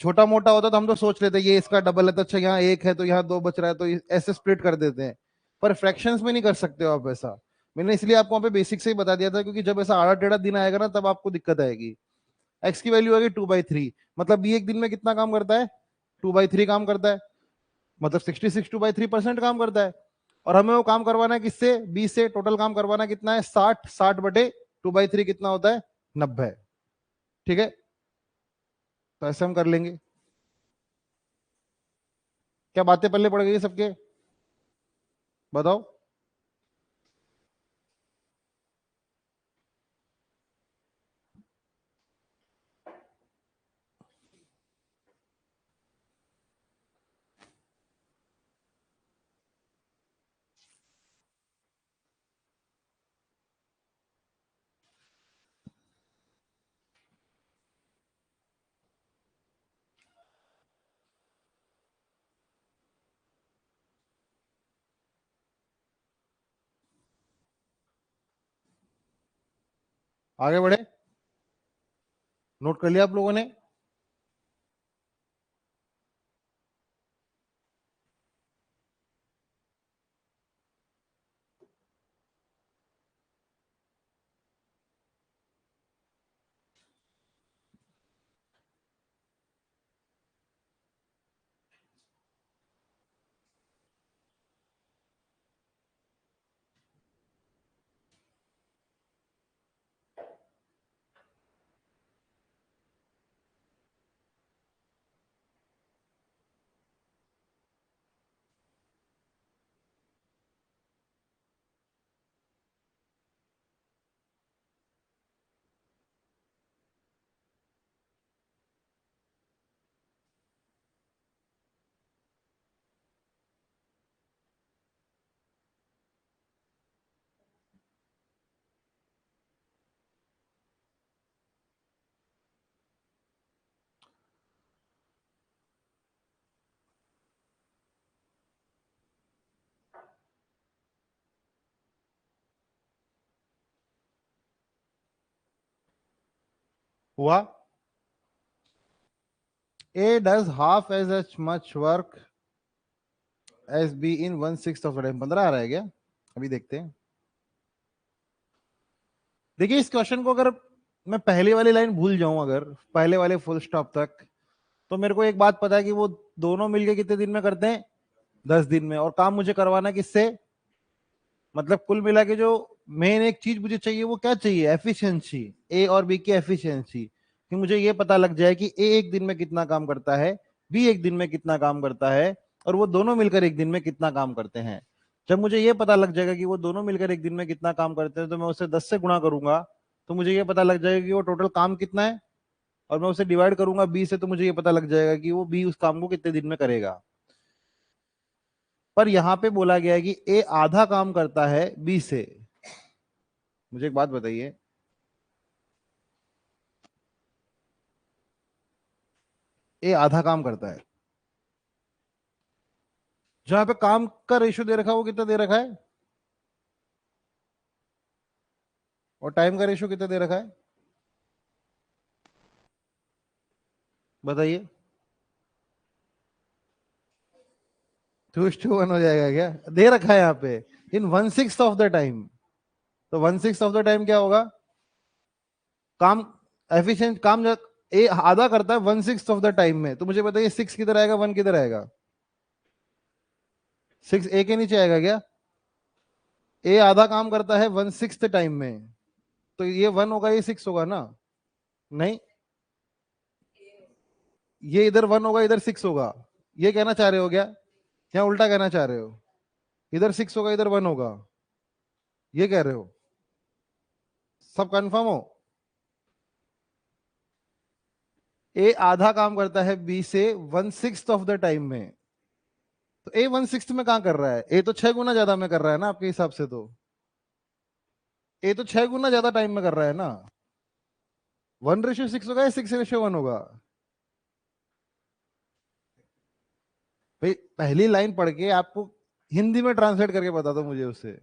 छोटा मोटा होता तो हम तो सोच लेते ये इसका डबल है तो अच्छा यहाँ एक है तो यहाँ दो बच रहा है तो ऐसे स्प्लिट कर देते हैं, पर फ्रैक्शंस में नहीं कर सकते हो आप ऐसा। मैंने इसलिए आपको वहाँ पे बेसिक से ही बता दिया था, क्योंकि जब ऐसा आड़ा टेढ़ा दिन आएगा ना तब आपको दिक्कत आएगी। एक्स की वैल्यू आएगी 2/3, मतलब बी एक दिन में कितना काम करता है, 2/3 काम करता है, मतलब 66 2/3% काम करता है। और हमें वो काम करवाना है किससे, बी से। टोटल काम करवाना कितना है, 60, 60/2/3 कितना होता है, 90। ठीक है, तो ऐसे हम कर लेंगे। क्या बातें पल्ले पड़ गई है सबके, बताओ। आगे बढ़े, नोट कर लिया आप लोगों ने। हुआ, A does half as much work as B in 1/6 of the time. 15 आ रहा है क्या, अभी देखते हैं। देखिए इस क्वेश्चन को अगर मैं पहले वाली लाइन भूल जाऊं, अगर पहले वाले फुल स्टॉप तक, तो मेरे को एक बात पता है कि वो दोनों मिलके कितने दिन में करते हैं, 10 दिन में। और काम मुझे करवाना किससे, मतलब कुल मिला के जो मेन एक चीज मुझे चाहिए वो क्या चाहिए, एफिशिएंसी, ए और बी की एफिशिएंसी। कि मुझे ये पता लग जाए कि ए एक दिन में कितना काम करता है, बी एक दिन में कितना काम करता है, और वो दोनों मिलकर एक दिन में कितना काम करते हैं। जब मुझे ये पता लग जाएगा कि वो दोनों मिलकर एक दिन में कितना काम करते हैं, तो मैं उसे 10 से गुणा करूंगा, तो मुझे ये पता लग जाएगा कि वो टोटल काम कितना है। और मैं उसे डिवाइड करूंगा बी से, तो मुझे ये पता लग जाएगा कि वो बी उस काम को कितने दिन में करेगा। पर यहां पे बोला गया है कि ए आधा काम करता है बी से। मुझे एक बात बताइए, ए आधा काम करता है, जहां पे काम का रेशियो दे रखा है वो कितना दे रखा है, और टाइम का रेशियो कितना दे रखा है, बताइए। 2:1 हो जाएगा क्या, दे रखा है यहाँ पे इन 1/6 ऑफ द टाइम। तो 1/6 ऑफ द टाइम क्या होगा, काम एफिशिएंट काम ए आधा करता है 1/6 ऑफ द टाइम में। तो मुझे बताइए 6 किधर आएगा, 1 किधर आएगा, 6 ए के नीचे आएगा क्या। ए आधा काम करता है 1/6 टाइम में, तो ये 1 होगा, ये 6 होगा ना, नहीं, ये इधर 1 होगा, इधर 6 होगा। ये कहना चाह रहे हो क्या, या उल्टा कहना चाह रहे हो, इधर 6 होगा इधर 1 होगा, ये कह रहे हो, सब कंफर्म हो। ए आधा काम करता है बी से 1/6 ऑफ द टाइम में। तो ए 1/6 में कहां कर रहा है, ए तो 6 गुना ज्यादा में कर रहा है ना आपके हिसाब से। तो ए तो 6 गुना ज्यादा टाइम में कर रहा है ना। 1/6 होगा या 6/1 होगा, भाई पहली लाइन पढ़ के आपको हिंदी में ट्रांसलेट करके बता दो मुझे उससे।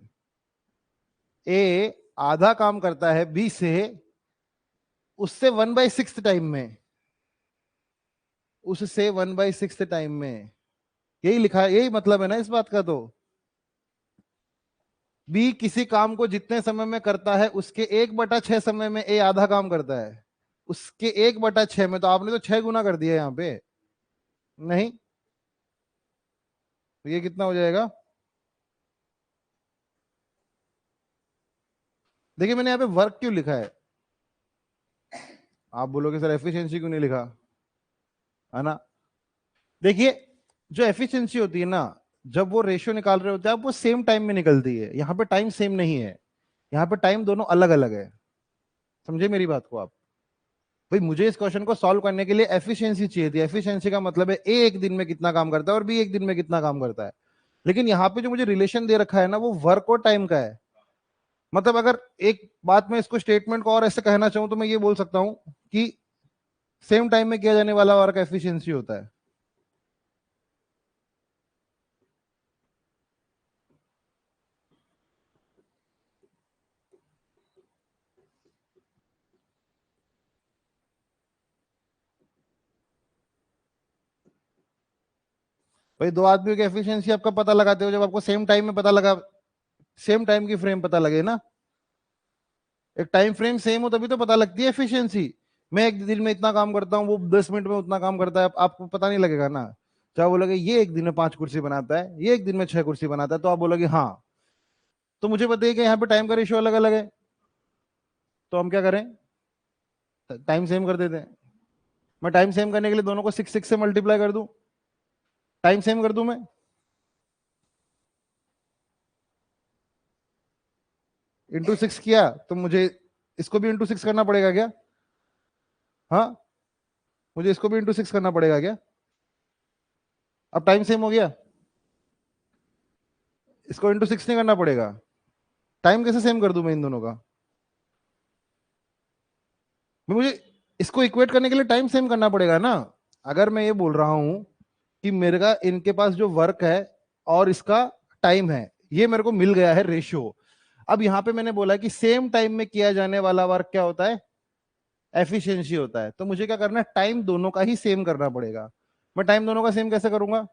ए आधा काम करता है बी से, उससे 1/6 टाइम में। उससे 1/6 टाइम में। यही लिखा है, यही मतलब है ना इस बात का। तो बी किसी काम को जितने समय में करता है उसके 1/6 समय में ए आधा काम करता है। उसके 1/6 में, तो आपने तो 6 गुना कर दिया यहाँ पे। नहीं, तो ये कितना हो जाएगा? देखिए मैंने यहाँ पे वर्क क्यों लिखा है, आप बोलोगे सर एफिशिएंसी क्यों नहीं लिखा, है ना। देखिए जो एफिशिएंसी होती है ना, जब वो रेशियो निकाल रहे होते हैं आप, वो सेम टाइम में निकलती है। यहाँ पे टाइम सेम नहीं है, यहाँ पे टाइम दोनों अलग अलग है। समझे मेरी बात को आप? भाई मुझे इस क्वेश्चन को सॉल्व करने के लिए एफिशिएंसी चाहिए थी। एफिशिएंसी का मतलब है ए एक दिन में कितना काम करता है और बी एक दिन में कितना काम करता है। लेकिन यहाँ पे जो मुझे रिलेशन दे रखा है ना, वो वर्क और टाइम का है। मतलब अगर एक बात में इसको स्टेटमेंट को और ऐसे कहना चाहूं तो मैं ये बोल सकता हूं कि सेम टाइम में किया जाने वाला वर्क एफिशिएंसी होता है। भाई दो आदमियों की एफिशिएंसी आपका पता लगाते हो जब आपको सेम टाइम में पता लगा, सेम टाइम की फ्रेम पता लगे ना। एक टाइम फ्रेम सेम हो तभी तो पता लगती है एफिशिएंसी। मैं एक दिन में इतना काम करता हूँ, वो 10 मिनट में उतना काम करता है, आपको पता नहीं लगेगा ना। जब आप बोलोगे ये एक दिन में 5 कुर्सी बनाता है, ये एक दिन में 6 कुर्सी बनाता है, तो आप बोलोगे हाँ। तो मुझे बताइए कि यहाँ पे टाइम का रेशियो अलग अलग है, तो हम क्या करें, टाइम सेम कर देते हैं। मैं टाइम सेम करने के लिए दोनों को 6 से मल्टीप्लाई कर दूं, टाइम सेम कर दूं मैं। × 6 किया तो मुझे इसको भी × 6 करना पड़ेगा क्या? हाँ, मुझे इसको भी × 6 करना पड़ेगा क्या? अब टाइम सेम हो गया, इसको × 6 नहीं करना पड़ेगा। टाइम कैसे सेम कर दूं मैं इन दोनों का? मुझे इसको इक्वेट करने के लिए टाइम सेम करना पड़ेगा ना। अगर मैं ये बोल रहा हूं कि मेरे का इनके पास जो वर्क है और इसका टाइम है, ये मेरे को मिल गया है रेशियो। अब यहां पे मैंने बोला कि सेम टाइम में किया जाने वाला वर्क क्या होता है? एफिशिएंसी होता है। तो मुझे क्या करना है, टाइम दोनों का ही सेम करना पड़ेगा। मैं टाइम दोनों का सेम कैसे करूंगा?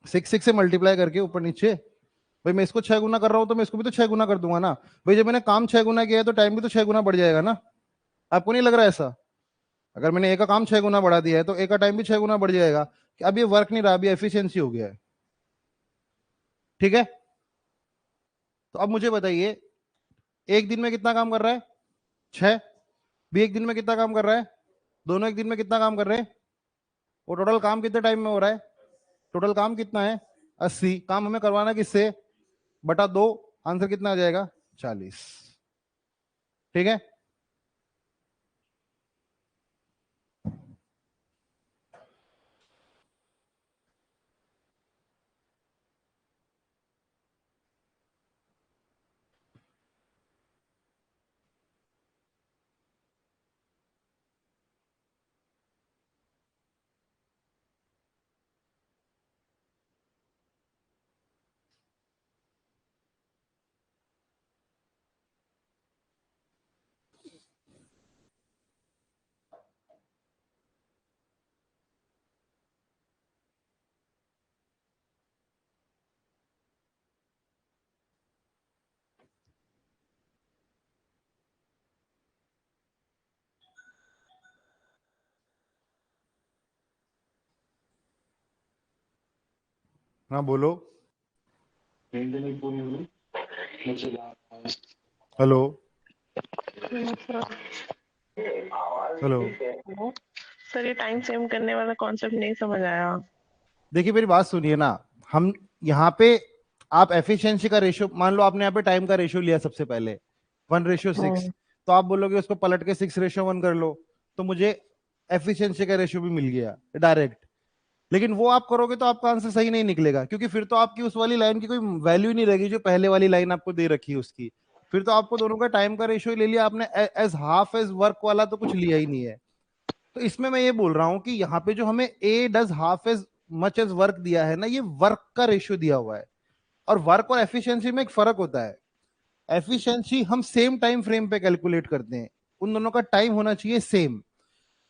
6 से मल्टीप्लाई करके ऊपर नीचे। भाई मैं इसको 6 गुना कर रहा हूं तो मैं इसको भी तो 6 गुना कर दूंगा ना। भाई जब मैंने काम 6 गुना किया है तो टाइम भी तो 6 गुना बढ़ जाएगा ना। आपको नहीं लग रहा है ऐसा? अगर मैंने एक का काम 6 गुना बढ़ा दिया है तो एक का टाइम भी 6 गुना बढ़ जाएगा। कि अब ये वर्क नहीं रहा, अभी एफिशिएंसी हो गया है। ठीक है, तो अब मुझे बताइए, एक दिन में कितना काम कर रहा है? 6। भी एक दिन में कितना काम कर रहा है? दोनों एक दिन में कितना काम कर रहे हैं? वो टोटल काम कितने टाइम में हो रहा है? टोटल काम कितना है? 80। काम हमें करवाना किससे? बटा 2। आंसर कितना आ जाएगा? 40। ठीक है। हाँ बोलो। हेलो। हेलो। सर ये टाइम सेव करने वाला कॉन्सेप्ट नहीं समझ आया। देखिए मेरी बात सुनिए ना। हम यहाँ पे, आप एफिशिएंसी का रेशियो मान लो, आपने यहाँ पे टाइम का रेशियो लिया सबसे पहले 1:6। तो आप बोलोगे उसको पलट के 6:1 कर लो, तो मुझे एफिशिएंसी का रेशियो भी मिल गया डायरेक्ट। लेकिन वो आप करोगे तो आपका आंसर सही नहीं निकलेगा, क्योंकि फिर तो आपकी उस वाली लाइन की कोई वैल्यू नहीं रहेगी जो पहले वाली लाइन आपको दे रखी है उसकी। फिर तो आपको दोनों का टाइम का रेशियो ले लिया आपने, एज हाफ एज वर्क वाला तो कुछ लिया ही नहीं है। तो इसमें मैं ये बोल रहा हूं कि यहाँ पे जो हमें A does half as much as work दिया है ना, ये वर्क का रेशियो दिया हुआ है। और वर्क और एफिशिएंसी में एक फर्क होता है। एफिशिएंसी हम सेम टाइम फ्रेम पे कैलकुलेट करते हैं, उन दोनों का टाइम होना चाहिए सेम।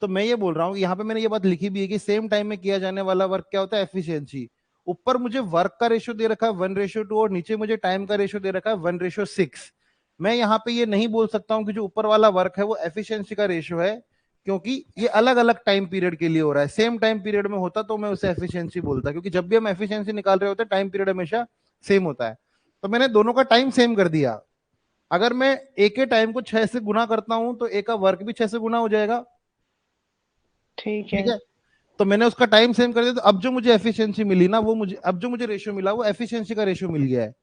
तो मैं ये बोल रहा हूँ कि यहाँ पे मैंने ये बात लिखी भी है कि सेम टाइम में किया जाने वाला वर्क क्या होता है, एफिशिएंसी। ऊपर मुझे वर्क का रेशियो दे रखा है 1:2 और नीचे मुझे टाइम का रेशियो दे रखा है 1:6। मैं यहाँ पे ये नहीं बोल सकता हूँ कि जो ऊपर वाला वर्क है वो एफिशिएंसी का रेशियो है, क्योंकि ये अलग अलग टाइम पीरियड के लिए हो रहा है। सेम टाइम पीरियड में होता तो मैं उसे एफिशिएंसी बोलता, क्योंकि जब भी हम एफिशिएंसी निकाल रहे होते हैं टाइम पीरियड हमेशा सेम होता है। तो मैंने दोनों का टाइम सेम कर दिया। अगर मैं एक के टाइम को 6 से गुना करता हूं तो एक का वर्क भी 6 से गुना हो जाएगा। ठीक ठीक है। है, तो मैंने उसका टाइम सेम कर दिया, तो अब जो मुझे एफिशिएंसी मिली ना, वो मुझे अब जो मुझे रेशियो मिला वो एफिशिएंसी का रेशियो मिल गया है।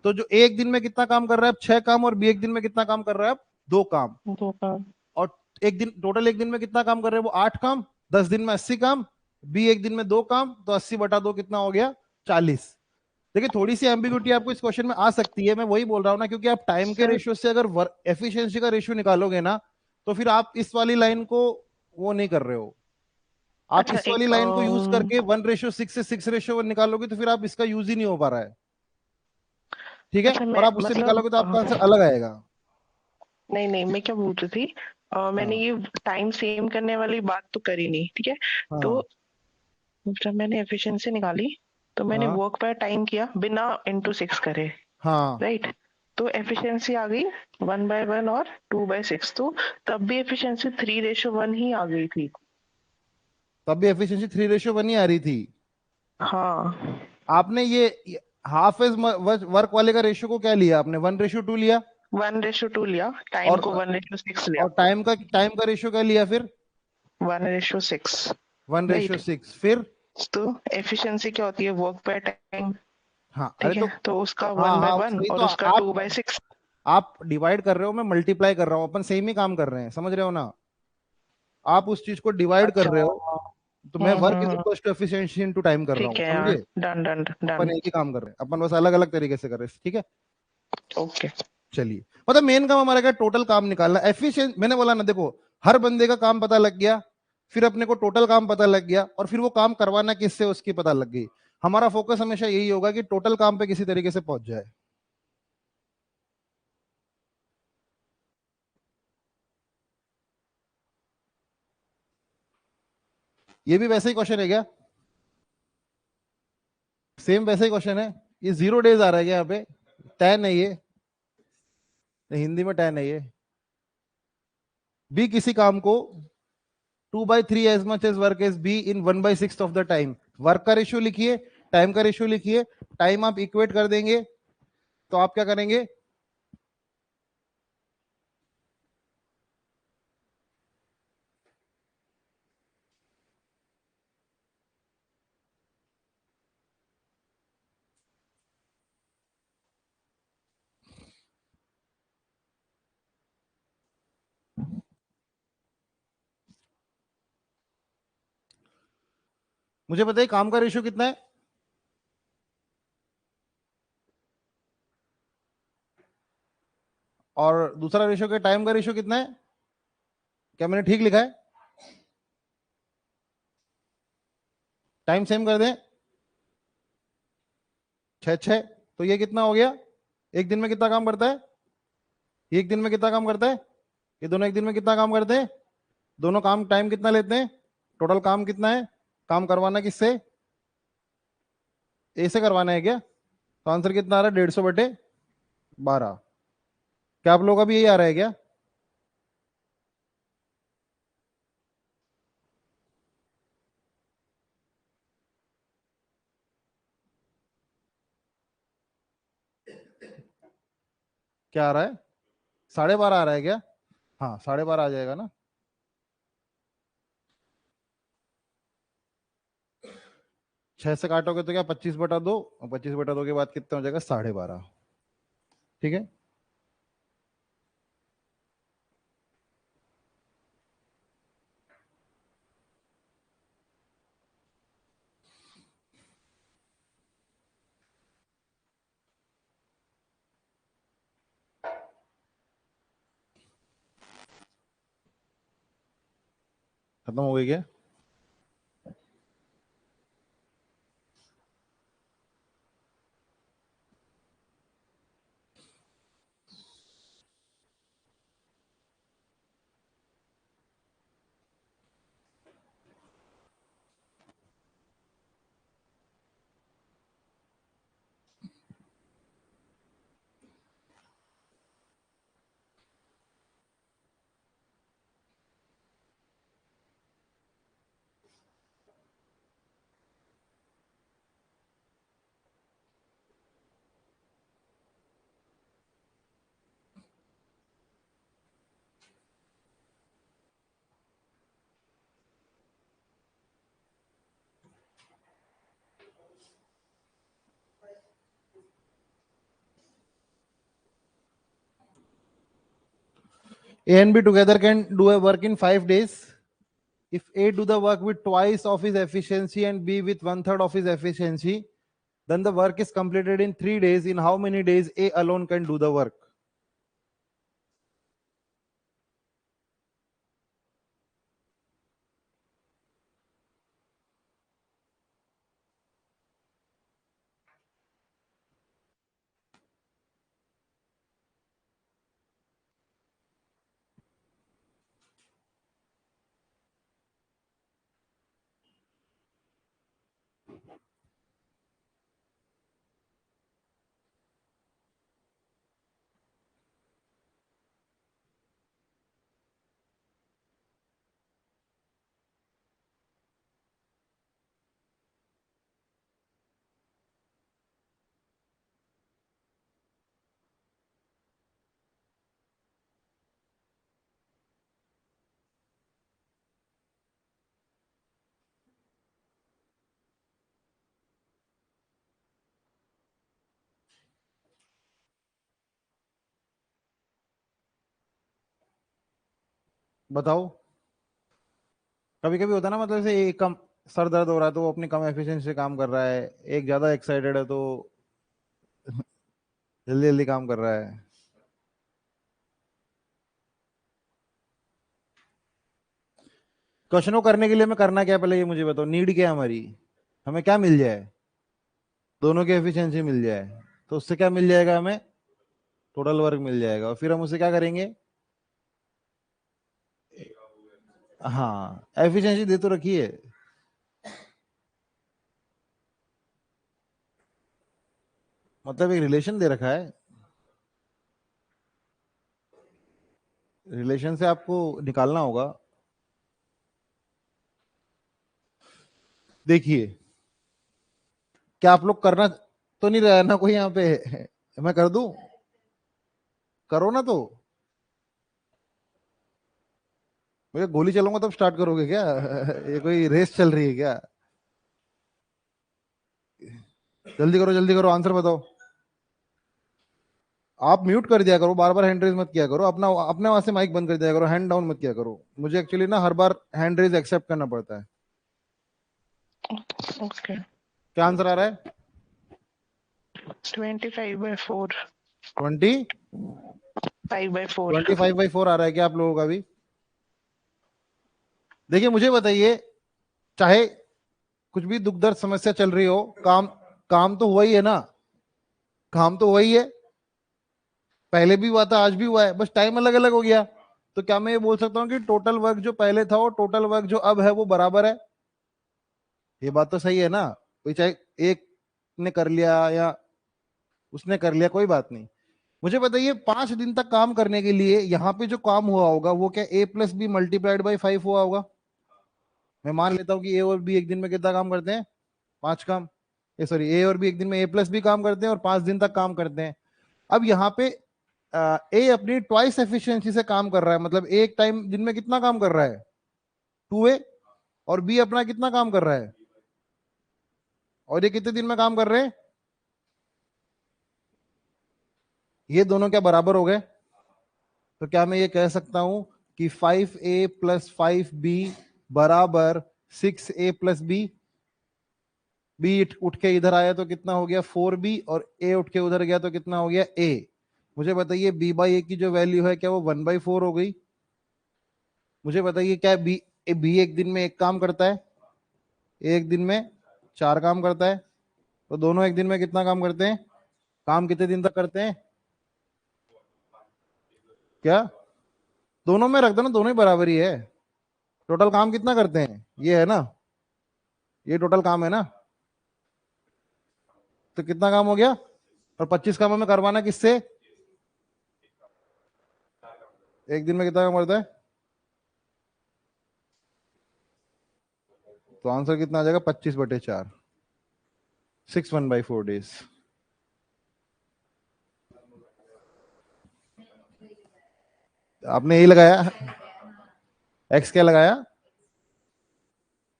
तो जो एक दिन में कितना काम कर रहा है अब 6 काम, और बी एक दिन में कितना काम कर रहा है अब 2 काम। दो काम। और एक दिन टोटल एक दिन में कितना काम कर रहे हैं वो 8 काम, 10 दिन में 80 काम। बी एक दिन में 2 काम, तो 80/2 कितना हो गया, 40। देखिए थोड़ी सी एम्बिग्यूटी आपको इस क्वेश्चन में आ सकती है, मैं वही बोल रहा हूँ ना, क्योंकि आप टाइम के सर रेशियो से अगर एफिशिएंसी का रेशियो निकालोगे ना, तो फिर आप इस वाली लाइन को वो नहीं कर रहे हो। आप अच्छा इस वाली एक लाइन को यूज करके 1:6 से 6:1 निकालोगे तो फिर आप इसका यूज ही नहीं हो पा रहा है। ठीक है, अच्छा और मैं आप उससे मतलब निकालोगे तो आपका आंसर अलग आएगा। नहीं नहीं, मैं क्या बोल रही थी, मैंने हाँ ये टाइम सेम करने वाली बात तो करी नहीं, ठीक है। तो हाँ जब मैंने एफिशिएंसी निकाली तो मैंने हाँ वर्क पर टाइम किया बिना इंटू सिक्स करे, हाँ। राइट। तो एफिशिएंसी आ गई 1/1 और 2/6, तो तब भी एफिशिएंसी 3:1 ही आ गई थी। तब भी एफिशिएंसी 3:1 ही आ रही थी। हाँ, आपने ये हाफ एज वर्क वाले का रेशियो को क्या लिया आपने, 1:2 लिया। 1:2 लिया, टाइम और को 1:6 लिया। टाइम का रेशियो क्या लिया फिर, 1:6, वन रेशियो राइट। सिक्स फिर। तो एफिशिएंसी क्या होती है, वर्क पर टाइम, हाँ अरे ठीक तो, है। तो उसका हाँ वन बाय हाँ वन सही, तो और उसका टू बाय सिक्स आप डिवाइड कर रहे हो, मैं मल्टीप्लाई कर रहा हूँ, अपन सेम ही काम कर रहे हैं, समझ रहे हो ना। आप उस चीज को डिवाइड कर अच्छा। रहे हो, तो मैं work is hmm. Equal to efficiency into time कर रहा ठीक हूँ, है यार, समझे। डन डन अपन डन। एक ही काम कर रहे हैं, अपन बस अलग अलग तरीके से कर रहे हैं, ठीक है। ओके। चलिए, मतलब मेन काम हमारा क्या, टोटल काम निकालना। एफिशिएंट मैंने बोला ना, देखो हर बंदे का काम पता लग गया, फिर अपने को टोटल काम पता लग गया, और फिर वो काम करवाना किससे उसकी पता लग गई। हमारा फोकस हमेशा यही होगा कि टोटल काम पे किसी तरीके से पहुंच जाए। ये भी वैसे ही क्वेश्चन है क्या, सेम वैसे ही क्वेश्चन है। ये 0 डेज आ रहा है क्या यहाँ पे, टैन है ये, नहीं, हिंदी में टैन है ये। बी किसी काम को 2/3 as much as work as B in 1/6 of the time. Work का रेशियो लिखिए, टाइम का रेशियो लिखिए। टाइम आप इक्वेट कर देंगे, तो आप क्या करेंगे, मुझे बताइए काम का रेशियो कितना है, और दूसरा रेशियो क्या, टाइम का रेशियो कितना है। क्या मैंने ठीक लिखा है, टाइम सेम कर दें, 6 6। तो ये कितना हो गया, एक दिन में कितना काम करता है, ये एक दिन में कितना काम करता है, ये दोनों एक दिन में कितना काम करते हैं, दोनों काम टाइम कितना लेते हैं, टोटल काम कितना है, काम करवाना किससे, ए से करवाना है क्या। तो आंसर कितना आ रहा है, 150/12। क्या आप लोगों का भी यही आ रहा है क्या, क्या आ रहा है, 12.5 आ रहा है क्या। हाँ 12.5 आ जाएगा ना। 6 से काटोगे तो क्या, 25/2, और 25/2 के बाद कितना हो जाएगा, 12.5। ठीक है। खत्म हो गई क्या। A and B together can do a work in 5 days. If A do the work with twice of his efficiency and B with 1/3 of his efficiency, then the work is completed in 3 days. In how many days A alone can do the work? बताओ। कभी कभी होता है ना, मतलब से एक कम सर दर्द हो रहा है तो वो अपनी कम एफिशिएंसी से काम कर रहा है, एक ज्यादा एक्साइटेड है तो जल्दी जल्दी काम कर रहा है। क्वेश्चन को करने के लिए हमें करना क्या है, पहले ये मुझे बताओ, नीड क्या है हमारी, हमें क्या मिल जाए, दोनों की एफिशिएंसी मिल जाए, तो उससे क्या मिल जाएगा हमें, टोटल वर्क मिल जाएगा, और फिर हम उसे क्या करेंगे, हाँ एफिशिएंसी दे तो रखी है, मतलब एक रिलेशन दे रखा है, रिलेशन से आपको निकालना होगा। देखिए, क्या आप लोग करना तो नहीं रहा है ना कोई यहाँ पे, मैं कर दूं, करो ना तो, मुझे गोली चलाऊंगा तब स्टार्ट करोगे क्या? ये कोई रेस चल रही है क्या? जल्दी करो, आंसर बताओ। आप म्यूट कर दिया करो, बार बार हैंड रेज मत किया करो, अपना अपने वहां से माइक बंद कर दिया करो, हैंड डाउन मत किया करो, मुझे एक्चुअली ना हर बार हैंड रेज एक्सेप्ट करना पड़ता है। ओके। क्या आंसर आ रहा है? 25/4। 20 5/4। 25/4 आ रहा है क्या आप लोगों का भी? देखिए मुझे बताइए, चाहे कुछ भी दुख दर्द समस्या चल रही हो, काम काम तो हुआ ही है ना, काम तो हुआ ही है, पहले भी हुआ था आज भी हुआ है, बस टाइम अलग अलग हो गया। तो क्या मैं ये बोल सकता हूँ कि टोटल वर्क जो पहले था और टोटल वर्क जो अब है वो बराबर है? ये बात तो सही है ना, कोई चाहे एक ने कर लिया या उसने कर लिया, कोई बात नहीं। मुझे बताइए 5 दिन तक काम करने के लिए यहाँ पे जो काम हुआ होगा वो क्या A+B×5 हुआ होगा? मैं मान लेता हूँ कि ए और बी एक दिन में कितना काम करते हैं, 5 काम, ये सॉरी ए और बी एक दिन में A+B काम करते हैं और 5 दिन तक काम करते हैं। अब यहाँ पे ए अपनी ट्वाइस एफिशिएंसी से काम कर रहा है, मतलब एक टाइम दिन में कितना काम कर रहा है, 2A, और बी अपना कितना काम कर रहा है, और ये कितने दिन में काम कर रहे हैं, ये दोनों क्या बराबर हो गए? तो क्या मैं ये कह सकता हूं कि 5A+5B बराबर 6A+B? बी उठ के इधर आया तो कितना हो गया 4B, और ए उठ के उधर गया तो कितना हो गया ए। मुझे बताइए B/A की जो वैल्यू है क्या वो 1/4 हो गई? मुझे बताइए क्या बी बी एक दिन में एक काम करता है, एक दिन में 4 काम करता है, तो दोनों एक दिन में कितना काम करते हैं, काम कितने दिन तक करते हैं, क्या दोनों में रख दो ना, दोनों ही बराबर ही है, टोटल काम कितना करते हैं, ये है ना, ये टोटल काम है ना, तो कितना काम हो गया, और 25 काम हमें करवाना किससे, एक दिन में कितना काम करता है, तो आंसर कितना आ जाएगा, 25/4, 6 1/4 days। आपने यही लगाया, एक्स क्या लगाया,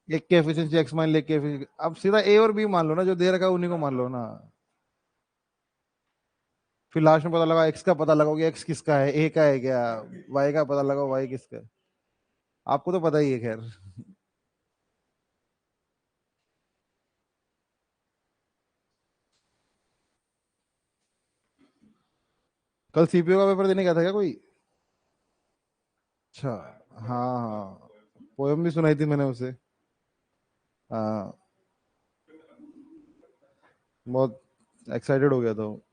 एक के एफिशिएंसी एक्स मान ले के efficiency- अब सीधा ए और बी मान लो ना, जो दे रखा है उन्हीं को मान लो ना। फिर लास्ट में पता लगा एक्स का पता लगाओगे, एक्स किसका है, ए का है क्या, वाई का पता लगाओ वाई किसका है। आपको तो पता ही है खैर। कल सीपीयू का पेपर देने गया था क्या कोई? अच्छा। हाँ हाँ, पोयम भी सुनाई थी मैंने उसे। हाँ, बहुत एक्साइटेड हो गया था वो।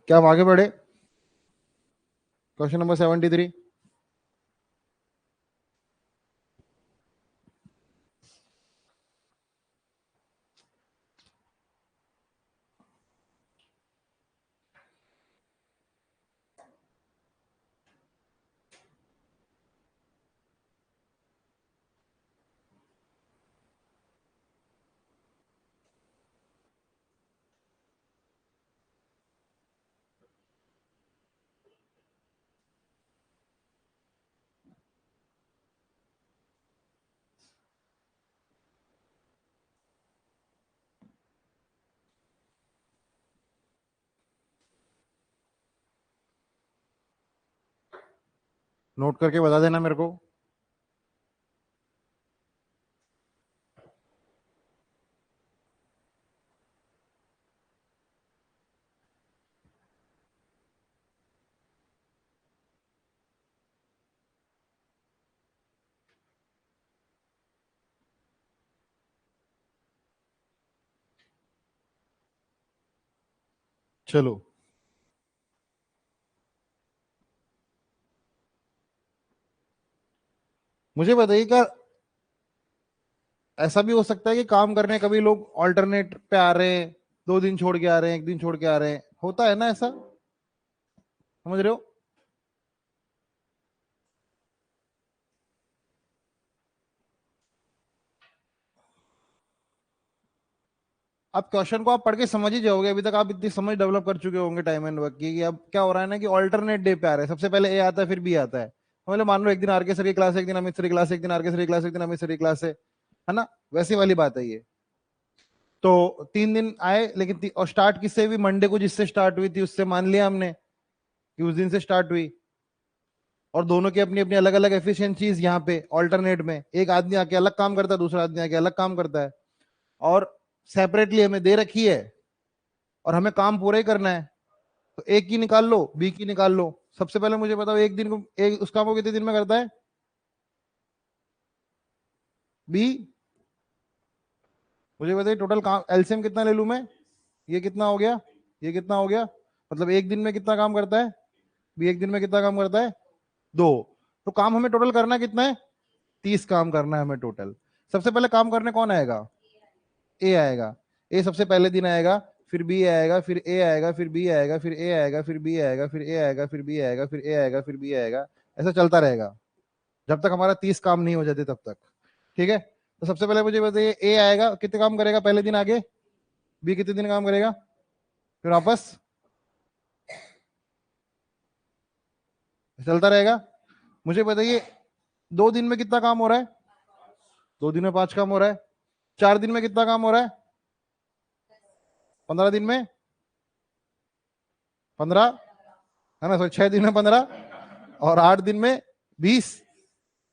क्या हम आगे बढ़े? Question number 73। नोट करके बता देना मेरे को। चलो, मुझे बताइए क्या ऐसा भी हो सकता है कि काम करने कभी लोग ऑल्टरनेट पे आ रहे हैं, 2 दिन छोड़ के आ रहे हैं, 1 दिन छोड़ के आ रहे हैं, होता है ना ऐसा? समझ रहे हो? आप क्वेश्चन को आप पढ़ के समझ ही जाओगे, अभी तक आप इतनी समझ डेवलप कर चुके होंगे टाइम एंड वर्क की, कि अब क्या हो रहा है ना कि ऑल्टरनेट डे पे आ रहे हैं, सबसे पहले ए आता है फिर बी आता है। मतलब मान लो एक दिन आरके सर की क्लास है, एक दिन अमित सर की क्लास है, एक दिन आरके सर की क्लास है, एक दिन अमित सर की क्लास है ना? वैसी वाली बात है ये। तो 3 दिन आए, लेकिन और स्टार्ट किससे हुई? मंडे को जिससे स्टार्ट हुई थी उससे मान लिया हमने कि उस दिन से स्टार्ट हुई। और दोनों की अपनी अपनी अलग अलग एफिशिएंसीज यहाँ पे ऑल्टरनेट में, एक आदमी आके अलग काम करता है, दूसरा आदमी आके अलग काम करता है, और सेपरेटली हमें दे रखी है और हमें काम पूरा ही करना है। तो एक की निकाल लो, बी की निकाल लो। सबसे पहले मुझे बताओ, एक दिन को एक उस काम को कितने दिन में करता है? बी। मुझे बताइए टोटल काम एलसीएम कितना ले लूं मैं? ये कितना हो गया, ये कितना हो गया? मतलब एक दिन में कितना काम करता है? बी एक दिन में कितना काम करता है? 2। तो काम हमें टोटल करना कितना है? 30 काम करना है हमें टोटल। सबसे पहले काम करने कौन आएगा? ए आएगा। ए सबसे पहले दिन आएगा, फिर बी आएगा, फिर ए आएगा, फिर बी आएगा, फिर ए आएगा, फिर बी आएगा, फिर ए आएगा, फिर बी आएगा, फिर ए आएगा, फिर बी आएगा। ऐसा चलता रहेगा जब तक हमारा 30 काम नहीं हो जाते तब तक। ठीक है? तो सबसे पहले मुझे बताइए, ए आएगा कितने काम करेगा पहले दिन आगे, बी कितने दिन काम करेगा, फिर वापस चलता रहेगा। मुझे बताइए 2 दिन में कितना काम हो रहा है? 2 दिन में 5 काम हो रहा है। 4 दिन में कितना काम हो रहा है? 15 दिन में 15, है ना? सॉरी, 6 दिन में 15, और 8 दिन में 20,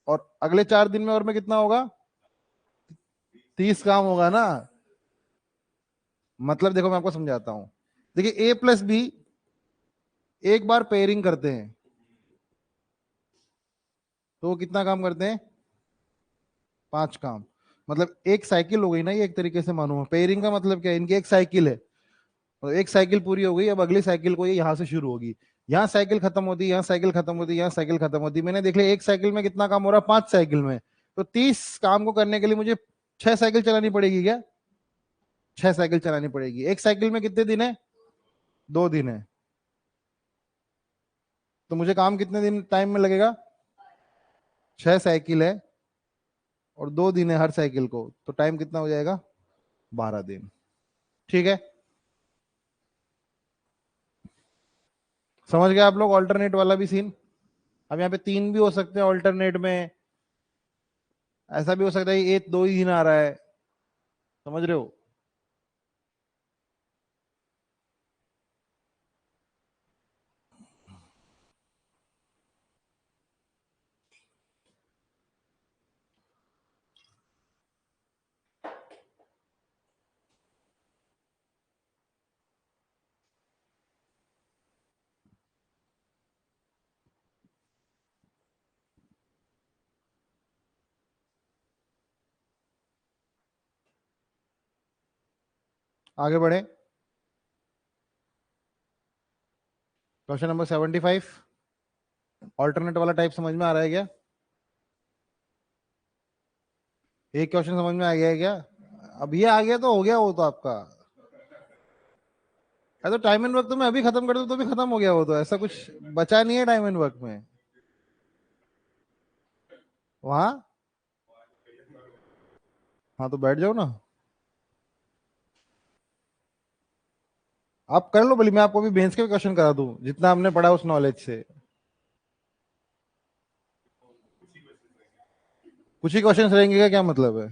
और अगले 4 दिन में और में कितना होगा? 30 काम होगा ना? मतलब देखो मैं आपको समझाता हूं। देखिए ए प्लस बी एक बार पेयरिंग करते हैं तो वो कितना काम करते हैं? 5 काम। मतलब एक साइकिल हो गई ना ये, एक तरीके से मानो। पेयरिंग का मतलब क्या है? इनकी एक साइकिल है, तो एक साइकिल पूरी हो गई, अब अगली साइकिल को ये यहाँ से शुरू होगी। यहाँ साइकिल खत्म होती है, यहाँ साइकिल खत्म होती है, यहाँ साइकिल खत्म होती है। मैंने देख लिया एक साइकिल में कितना काम हो रहा है, 5 साइकिल में। तो 30 काम को करने के लिए मुझे 6 साइकिल चलानी पड़ेगी क्या? 6 साइकिल चलानी पड़ेगी। एक साइकिल में कितने दिन है? 2 दिन है। तो मुझे काम कितने दिन टाइम में लगेगा? 6 साइकिल है और 2 दिन है हर साइकिल को, तो टाइम कितना हो जाएगा? 12 दिन। ठीक है? समझ गए आप लोग ऑल्टरनेट वाला भी सीन? अब यहाँ पे 3 भी हो सकते हैं ऑल्टरनेट में, ऐसा भी हो सकता है ये 2 ही दिन आ रहा है, समझ रहे हो? आगे बढ़े। क्वेश्चन नंबर 75, ऑल्टरनेट वाला टाइप समझ में आ रहा है क्या? एक क्वेश्चन समझ में आ गया है क्या? अब ये आ गया तो हो गया वो तो आपका। तो टाइम एंड वर्क तो मैं अभी खत्म कर दूं तो भी खत्म हो गया वो तो, ऐसा कुछ बचा नहीं है टाइम एंड वर्क में वहां। हाँ तो बैठ जाओ ना, आप कर लो भले, मैं आपको भी बेंच के भी क्वेश्चन करा दूं जितना हमने पढ़ा उस नॉलेज से। कुछ ही क्वेश्चन रहेंगे का क्या मतलब है?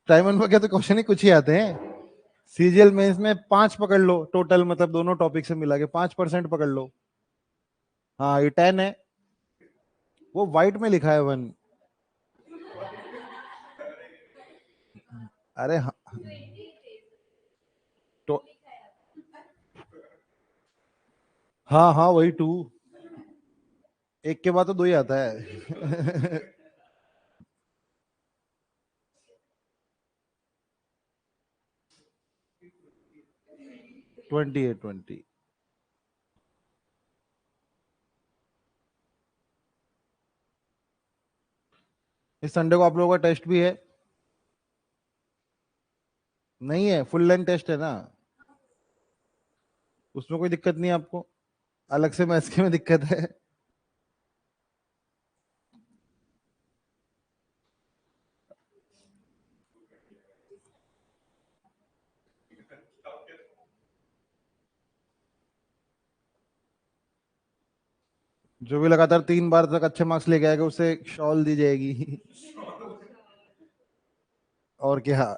टाइम एंड वर्क के तो क्वेश्चन ही कुछ ही आते हैं। सीजीएल मेंस में 5 पकड़ लो टोटल, मतलब दोनों टॉपिक से मिला के 5% पकड़ लो। हाँ ये 10 है, वो व्हाइट में लिखा है 1। अरे हाँ, तो हाँ हाँ वही 2, एक के बाद तो 2 ही आता है। 20 है 20। इस संडे को आप लोगों का टेस्ट भी है? नहीं है, फुल लेंथ टेस्ट है ना, उसमें कोई दिक्कत नहीं है आपको? अलग से मैथ्स के में दिक्कत है? जो भी लगातार 3 बार तक अच्छे मार्क्स लेके आएगा उसे शॉल दी जाएगी। और क्या।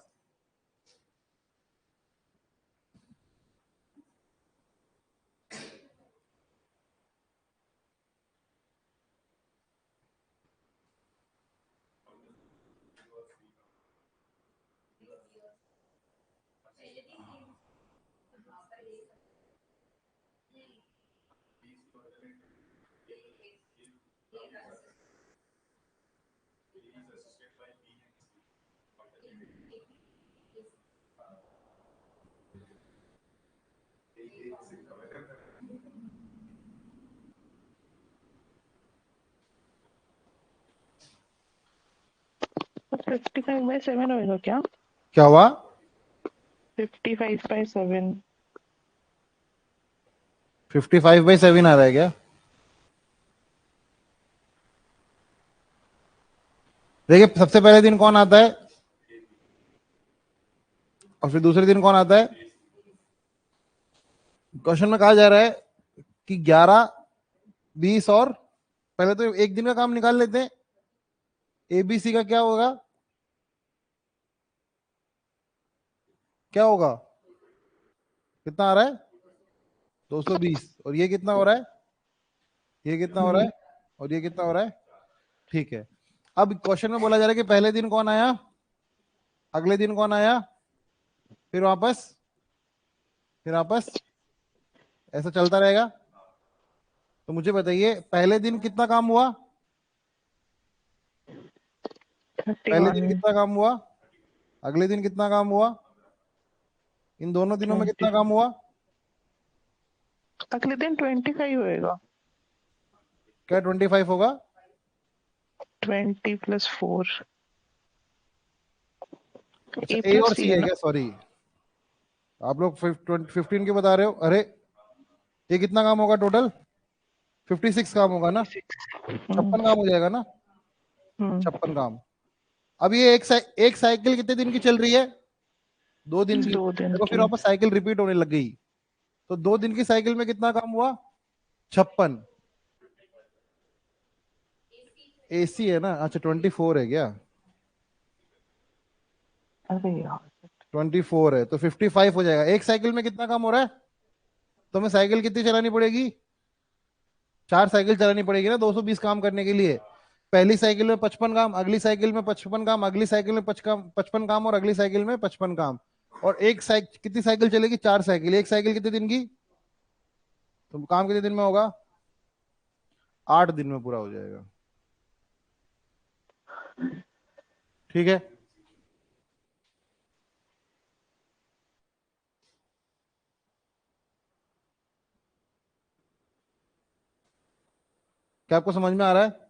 तो 55/7 होएगा क्या? क्या हुआ? 55/7। 55/7 आ रहा है क्या? देखिए सबसे पहले दिन कौन आता है और फिर दूसरे दिन कौन आता है? क्वेश्चन में कहा जा रहा है कि 11, 20 और पहले तो एक दिन का काम निकाल लेते हैं। एबीसी का क्या होगा, क्या होगा? कितना आ रहा है? 220। और ये कितना हो रहा है? ये कितना हो रहा है? और ये कितना हो रहा है? ठीक है। अब क्वेश्चन में बोला जा रहा है कि पहले दिन कौन आया, अगले दिन कौन आया, फिर वापस, फिर वापस, ऐसा चलता रहेगा। तो मुझे बताइए पहले दिन कितना काम हुआ, पहले दिन 31। कितना काम हुआ, अगले दिन कितना काम हुआ, इन दोनों दिनों में कितना 20। काम हुआ? अगले दिन 25 होएगा। क्या 25 होगा? 20+4। अच्छा ए ए प्लस और सी सी है है ना? क्या? सॉरी, आप लोग 15 के बता रहे हो। अरे ये कितना काम होगा टोटल? 56 काम होगा ना, 56। 56 काम हो जाएगा ना, 56 काम। अब ये एक साइकिल कितने दिन की चल रही है? 2 दिन की। 2 दिन देखो फिर की। वापस साइकिल रिपीट होने लग गई, तो 2 दिन की साइकिल में कितना काम हुआ? 56। एसी है ना, अच्छा 24 है क्या? अरे यार 24 है तो 55 हो जाएगा। एक साइकिल में कितना काम हो रहा है? तो हमें साइकिल कितनी चलानी पड़ेगी? 4 साइकिल चलानी पड़ेगी ना 220 काम करने के लिए। पहली साइकिल में 55 काम, अगली साइकिल में 55 काम, अगली साइकिल में 55 काम और अगली साइकिल में 55 काम। और एक साइकिल कितनी साइकिल चलेगी? 4 साइकिल। एक साइकिल कितने दिन की? तो काम कितने दिन में होगा? 8 दिन में पूरा हो जाएगा। ठीक है। क्या आपको समझ में आ रहा है?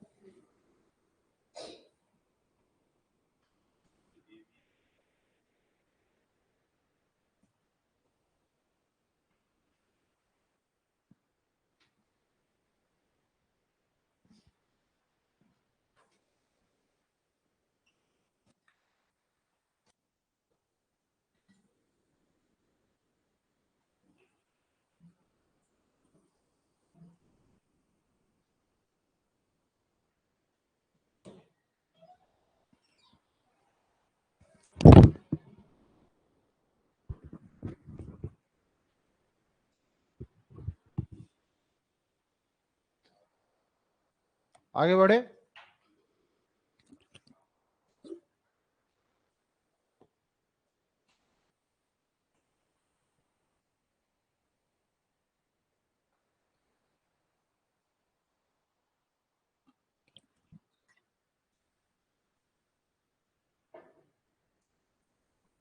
आगे बढ़े।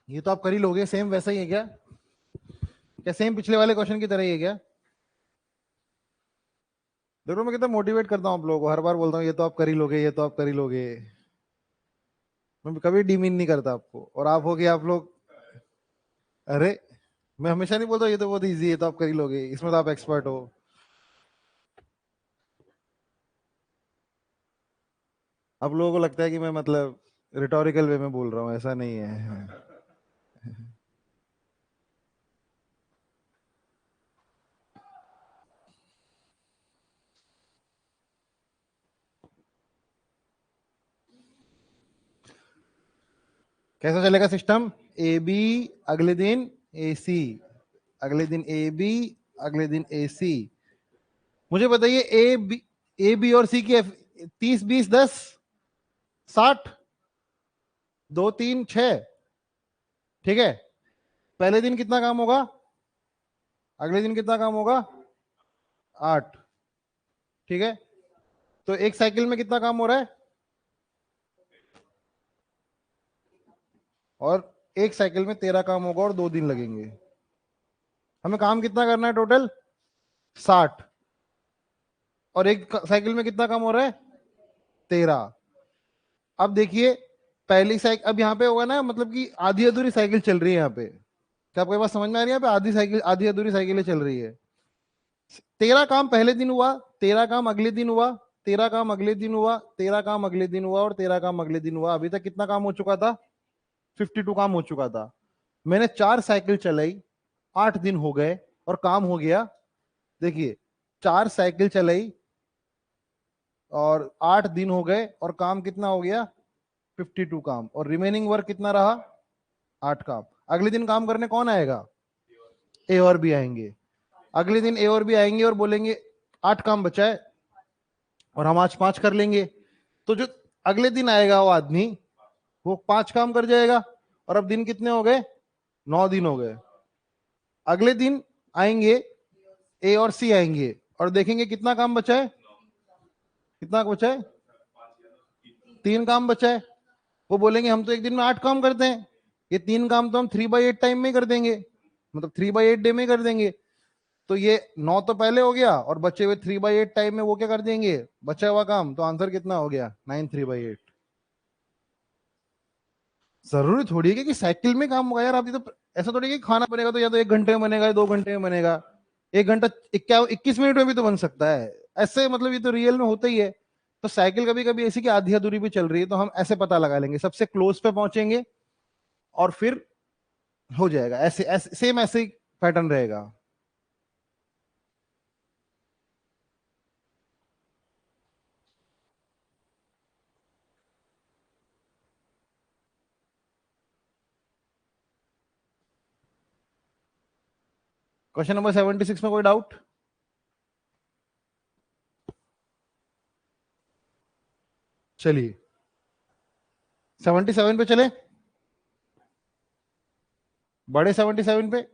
ये तो आप कर ही लोगे, सेम वैसा ही है क्या? क्या सेम पिछले वाले क्वेश्चन की तरह ही है क्या? देखो मैं कितना मोटिवेट करता हूँ आप लोगों को, हर बार बोलता हूँ ये तो आप कर ही लोगे, ये तो आप कर ही लोगे। मैं कभी डीमीन नहीं करता आपको, और आप हो गए आप लोग। अरे मैं हमेशा नहीं बोलता ये तो बहुत इजी है, तो आप कर ही लोगे, इसमें तो आप एक्सपर्ट हो। आप लोगों को लगता है कि मैं मतलब रिटोरिकल वे में बोल रहा हूँ, ऐसा नहीं है। कैसा चलेगा सिस्टम? ए बी, अगले दिन ए सी, अगले दिन ए बी, अगले दिन ए सी। मुझे बताइए ए बी और सी की 30 20 10 60, 2 3 6। ठीक है। पहले दिन कितना काम होगा? अगले दिन कितना काम होगा? 8। ठीक है। तो एक साइकिल में कितना काम हो रहा है? और एक साइकिल में 13 काम होगा और 2 दिन लगेंगे। हमें काम कितना करना है टोटल? 60। और एक साइकिल में कितना काम हो रहा है? 13। अब देखिए, पहली साइकिल अब यहाँ पे होगा ना, मतलब कि आधी अधूरी साइकिल चल रही है यहाँ पे। क्या आपको ये बात समझ में आ रही है? यहाँ पे आधी साइकिल, आधी अधूरी साइकिलें चल रही है। 13 काम पहले दिन हुआ, 13 काम अगले दिन हुआ, 13 काम अगले दिन हुआ, 13 काम अगले दिन हुआ और 13 काम अगले दिन हुआ। अभी तक कितना काम हो चुका था? 52 काम हो चुका था। मैंने 4 साइकिल चलाई, 8 दिन हो गए और काम हो गया। देखिए, 4 साइकिल चलाई और 8 दिन हो गए और काम कितना हो गया? 52 काम। और रिमेनिंग वर्क कितना रहा? 8 काम। अगले दिन काम करने कौन आएगा? ए और बी आएंगे। अगले दिन ए और बी आएंगे और बोलेंगे 8 काम बचा है और हम आज 5 कर लेंगे। तो जो अगले दिन आएगा वो आदमी, वो 5 काम कर जाएगा। और अब दिन कितने हो गए? 9 दिन हो गए। अगले दिन आएंगे, ए और सी आएंगे और देखेंगे कितना काम बचा है। कितना बचा है? 3 काम बचा है। वो बोलेंगे हम तो एक दिन में 8 काम करते हैं, ये 3 काम तो हम 3/8 टाइम में कर देंगे, मतलब 3/8 डे में कर देंगे। तो ये 9 तो पहले हो गया और बचे हुए 3/8 टाइम में वो क्या कर देंगे? बचा हुआ काम। तो आंसर कितना हो गया? 9 3/8। जरूरी थोड़ी है कि साइकिल में काम होगा यार। आप ये तो ऐसा थोड़ी है कि खाना बनेगा तो या तो 1 घंटे में बनेगा या 2 घंटे में बनेगा। 1 घंटा 21 मिनट में भी तो बन सकता है। ऐसे मतलब ये तो रियल में होता ही है। तो साइकिल कभी कभी ऐसी कि आधी अधूरी भी चल रही है, तो हम ऐसे पता लगा लेंगे, सबसे क्लोज पे पहुंचेंगे और फिर हो जाएगा। ऐसे ऐसे सेम ऐसे ही पैटर्न रहेगा। क्वेश्चन नंबर 76 में कोई डाउट? चलिए 77 पे चले, बड़े 77 पे।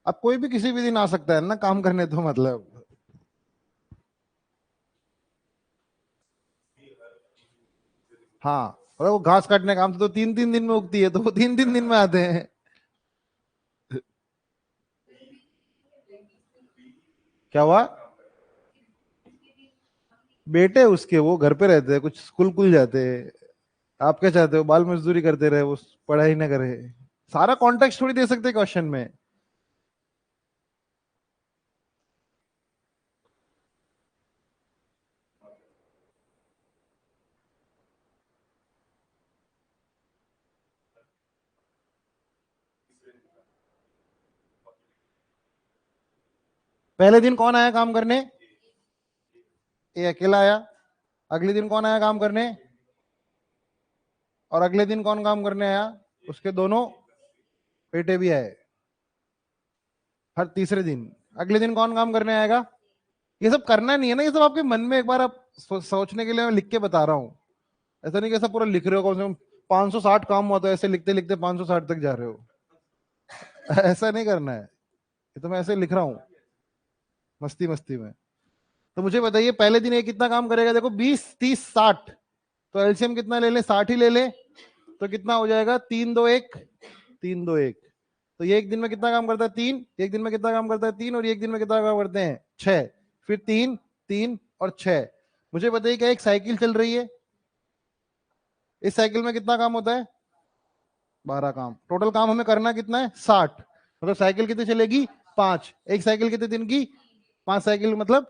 अब कोई भी किसी भी दिन आ सकता है ना काम करने, तो मतलब हाँ, और वो घास काटने काम से तो 3-3 दिन में उगती है, तो वो 3-3 दिन में आते हैं। क्या हुआ? बेटे उसके वो घर पे रहते हैं, कुछ स्कूल खुल जाते हैं। आप क्या चाहते हो, बाल मजदूरी करते रहे, वो पढ़ाई ना करे? सारा कॉन्टेक्स्ट थोड़ी दे सकते क्वेश्चन में। पहले दिन कौन आया काम करने? ये अकेला आया। अगले दिन कौन आया काम करने? और अगले दिन कौन काम करने आया? उसके दोनों बेटे भी आए। हर तीसरे दिन। अगले दिन कौन काम करने आएगा? ये सब करना नहीं है ना, ये सब आपके मन में एक बार आप सोचने के लिए मैं लिख के बता रहा हूँ। ऐसा नहीं कि ऐसा पूरा लिख रहे हो, कम से कम 560 काम हुआ, तो ऐसे लिखते लिखते 560 तक जा रहे हो। ऐसा नहीं करना है, ये तो मैं ऐसे लिख रहा हूँ मस्ती मस्ती में। तो मुझे बताइए पहले दिन ये कितना काम करेगा? देखो 20, 30, 60, तो एलसीएम कितना ले ले? 60 ही ले ले। तो कितना हो जाएगा? 3, 2, 1, 3, 2, 1। तो ये एक दिन में कितना काम करता है? 3। एक दिन में कितना काम करता है? 3। और ये एक दिन में कितना काम करते हैं? 6। फिर 3, 3 और 6। मुझे बताइए क्या एक साइकिल चल रही है? इस साइकिल में कितना काम होता है? 12 काम। टोटल काम हमें करना कितना है? 60। मतलब साइकिल कितनी चलेगी? 5। एक साइकिल कितने दिन की? 5 साइकिल मतलब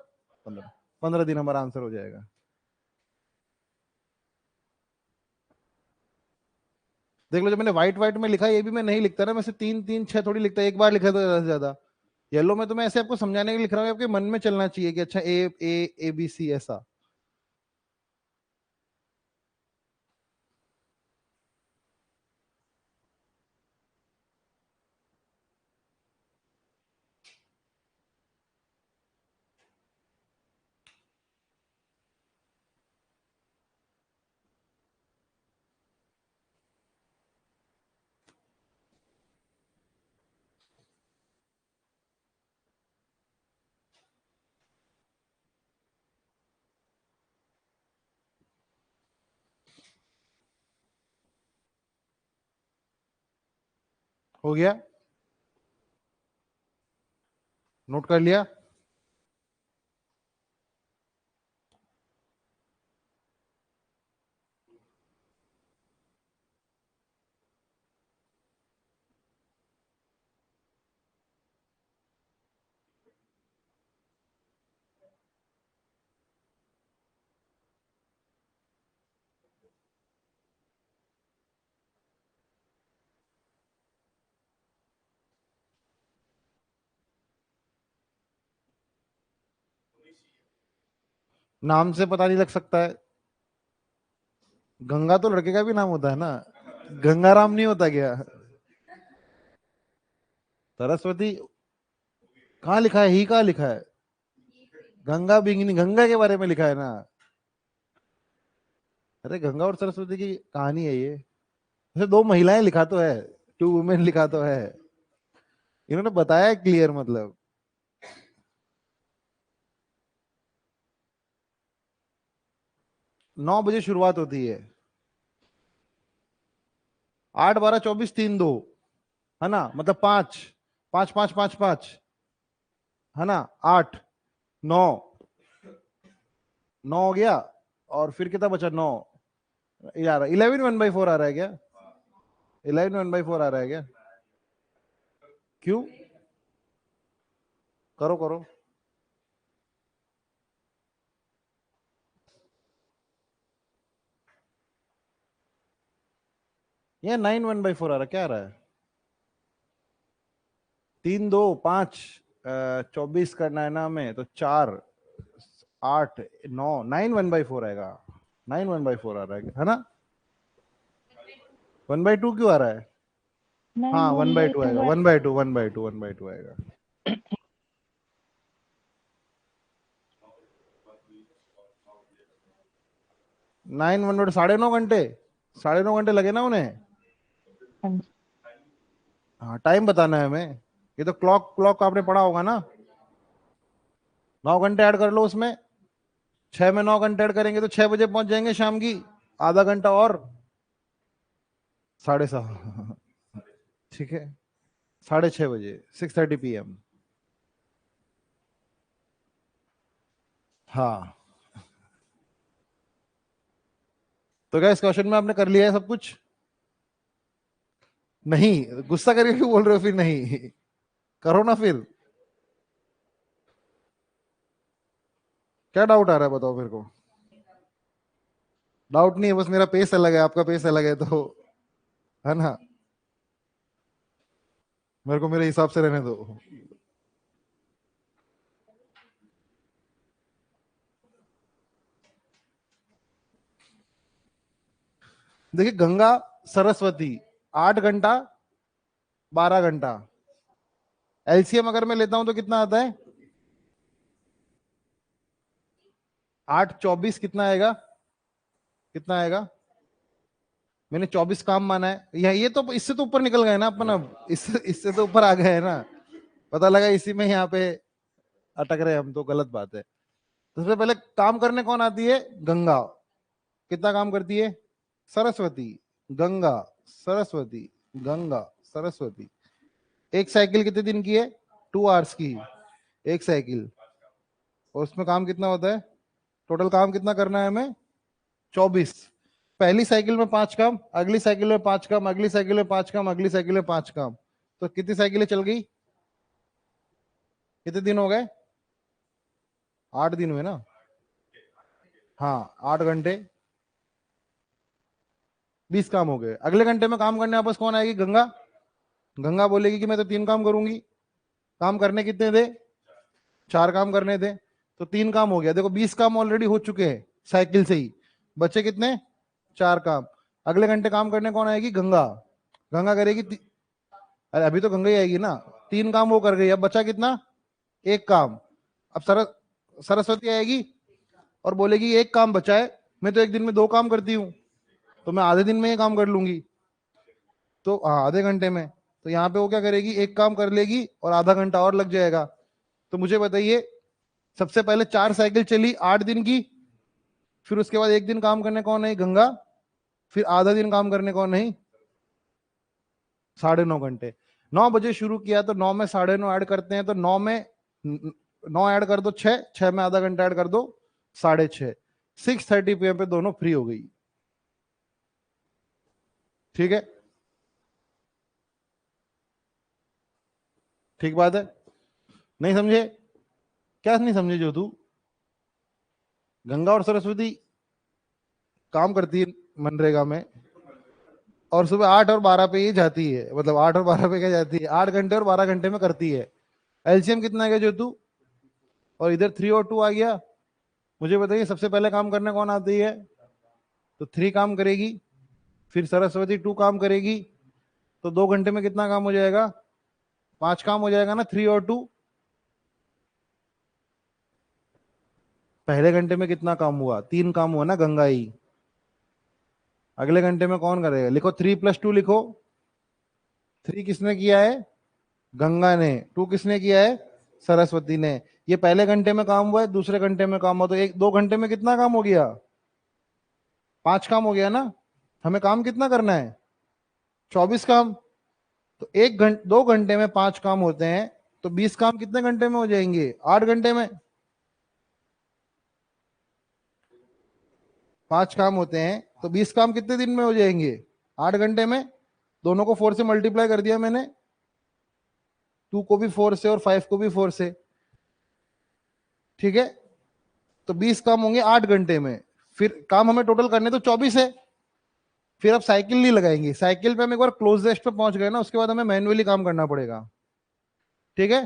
15। 15 दिन हमारा आंसर हो जाएगा। देख लो, जो मैंने व्हाइट व्हाइट में लिखा है, ये भी मैं नहीं लिखता ना, मैं से 3, 3, 6 थोड़ी लिखता, एक बार लिखा तो ज्यादा से ज्यादा। येलो में तो मैं ऐसे आपको समझाने के लिए लिख रहा हूँ, आपके मन में चलना चाहिए कि अच्छा ए ए ए बी सी ऐसा। हो गया? नोट कर लिया? नाम से पता नहीं लग सकता है? गंगा तो लड़के का भी नाम होता है ना, गंगाराम नहीं होता क्या? सरस्वती कहाँ लिखा है? ही कहाँ लिखा है? गंगा बिंगिनी, गंगा के बारे में लिखा है ना। अरे गंगा और सरस्वती की कहानी है ये। वैसे 2 महिलाएं लिखा तो है, 2 वुमेन लिखा तो है। इन्होंने बताया क्लियर, मतलब 9 बजे शुरुआत होती है। 8, 12, 24, 3, 2, है ना, मतलब 5, 5, 5, 5, 5, है ना, 8, 9, 9 हो गया। और फिर कितना बचा? 9 यार, 11 1/4 आ रहा है क्या? 11 1/4 आ रहा है क्या? क्यों? करो करो। ये 9 1/4 आ रहा, क्या आ रहा है? 3 2 5, 24 करना है ना हमें, तो 4 8 9, 9 1/4 आएगा। 9 1/4 आ रहा है ना? 1/2 क्यों आ रहा है? हाँ, 1/2 आएगा, 1/2 1/2 1/2 आएगा। नाइन 1/2, 9.5 घंटे, 9.5 घंटे लगे ना उन्हें। हाँ, टाइम बताना है हमें। ये तो क्लॉक क्लॉक आपने पढ़ा होगा ना। 9 घंटे ऐड कर लो उसमें। 6 में 9 घंटे ऐड करेंगे तो 6 बजे पहुंच जाएंगे शाम की। आधा घंटा और 7:30। ठीक है, 6:30 बजे, 6:30 PM। हाँ, तो क्या इस क्वेश्चन में आपने कर लिया है सब कुछ? नहीं, गुस्सा करके क्यों बोल रहे हो फिर? नहीं करो ना फिर। क्या डाउट आ रहा है बताओ मेरे को। डाउट नहीं है, बस मेरा पेस अलग है, आपका पेस अलग है, तो है ना। मेरे को मेरे हिसाब से रहने दो। देखिए, गंगा सरस्वती 8 घंटा, 12 घंटा। एलसीएम अगर मैं लेता हूं तो कितना आता है? 8 24 कितना आएगा? कितना आएगा? मैंने 24 काम माना है, ये तो इससे तो ऊपर निकल गए ना अपन, अब इससे इससे तो ऊपर आ गए हैं ना। पता लगा इसी में यहाँ पे अटक रहे हम, तो गलत बात है। तो सबसे पहले काम करने कौन आती है? गंगा। कितना काम करती है? सरस्वती। गंगा, सरस्वती, गंगा, सरस्वती। एक साइकिल कितने दिन की है? 2 आवर्स की एक साइकिल। और उसमें काम कितना होता है? टोटल काम कितना करना है हमें? 24। पहली साइकिल में 5 काम, अगली साइकिल में 5 काम, अगली साइकिल में 5 काम, अगली साइकिल में 5 काम। तो कितनी साइकिलें चल गई? कितने दिन हो गए? 8 दिन हुए ना। हाँ, 8 घंटे, 20 काम हो गए। अगले घंटे में काम करने वापस कौन आएगी? गंगा। गंगा बोलेगी कि मैं तो 3 काम करूंगी। काम करने कितने थे? 4 काम करने थे। तो 3 काम हो गया, देखो 20 काम ऑलरेडी हो चुके हैं साइकिल से ही। बचे कितने? 4 काम। अगले घंटे काम करने कौन आएगी? गंगा। गंगा करेगी अरे अभी तो गंगा ही आएगी ना। 3 काम वो कर गई, अब बचा कितना? 1 काम। अब सरस्वती आएगी और बोलेगी 1 काम बचा है, मैं तो एक दिन में 2 काम करती हूँ, तो मैं आधे दिन में ये काम कर लूंगी। तो हाँ, आधे घंटे में। तो यहाँ पे वो क्या करेगी? 1 काम कर लेगी और आधा घंटा और लग जाएगा। तो मुझे बताइए, सबसे पहले 4 साइकिल चली 8 दिन की, फिर उसके बाद एक दिन काम करने कौन है? गंगा। फिर आधा दिन काम करने कौन है? 9.5 घंटे। 9 बजे शुरू किया तो 9 में 9.5 ऐड करते हैं, तो 9 में 9 ऐड कर दो, 6 6 में आधा घंटा ऐड कर दो, 6:30। 6:30 PM पे दोनों फ्री हो गई। ठीक है, ठीक बात है। नहीं समझे? क्या नहीं समझे जो तू? गंगा और सरस्वती काम करती है मनरेगा में, और सुबह 8 और 12 पे ये जाती है, मतलब 8 और 12 पे क्या जाती है? 8 घंटे और 12 घंटे में करती है। एलसीएम कितना आ गया जो तू? और इधर 3 और 2 आ गया। मुझे बताइए, सबसे पहले काम करने कौन आती है? तो 3 काम करेगी। फिर सरस्वती 2 काम करेगी। तो 2 घंटे में कितना काम हो जाएगा? 5 काम हो जाएगा ना, 3 और 2। पहले घंटे में कितना काम हुआ? 3 काम हुआ ना, गंगा ही। अगले घंटे में कौन करेगा? लिखो 3 + 2 लिखो। 3 किसने किया है? गंगा ने। 2 किसने किया है? सरस्वती ने। ये पहले घंटे में काम हुआ है, दूसरे घंटे में काम हुआ, तो 2 घंटे में कितना काम हो गया? 5 काम हो गया ना। हमें काम कितना करना है? 24 काम। तो 2 घंटे में 5 काम होते हैं, तो 20 काम कितने घंटे में हो जाएंगे? 8 घंटे में। 5 काम होते हैं तो 20 काम कितने दिन में हो जाएंगे? 8 घंटे में। दोनों को 4 से मल्टीप्लाई कर दिया मैंने, 2 को भी 4 से और 5 को भी 4 से। ठीक है, तो 20 काम होंगे 8 घंटे में, फिर काम हमें टोटल करने तो 24 है। फिर अब साइकिल नहीं लगाएंगे, साइकिल पे हम एक बार क्लोजेस्ट पे पहुंच गए ना, उसके बाद हमें मैन्युअली काम करना पड़ेगा। ठीक है,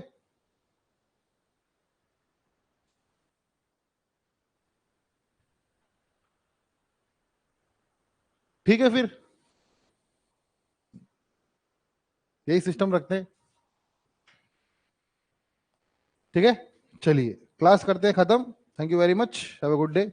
ठीक है, फिर यही सिस्टम रखते हैं। ठीक है, चलिए क्लास करते हैं खत्म। Thank you very much, have a good day.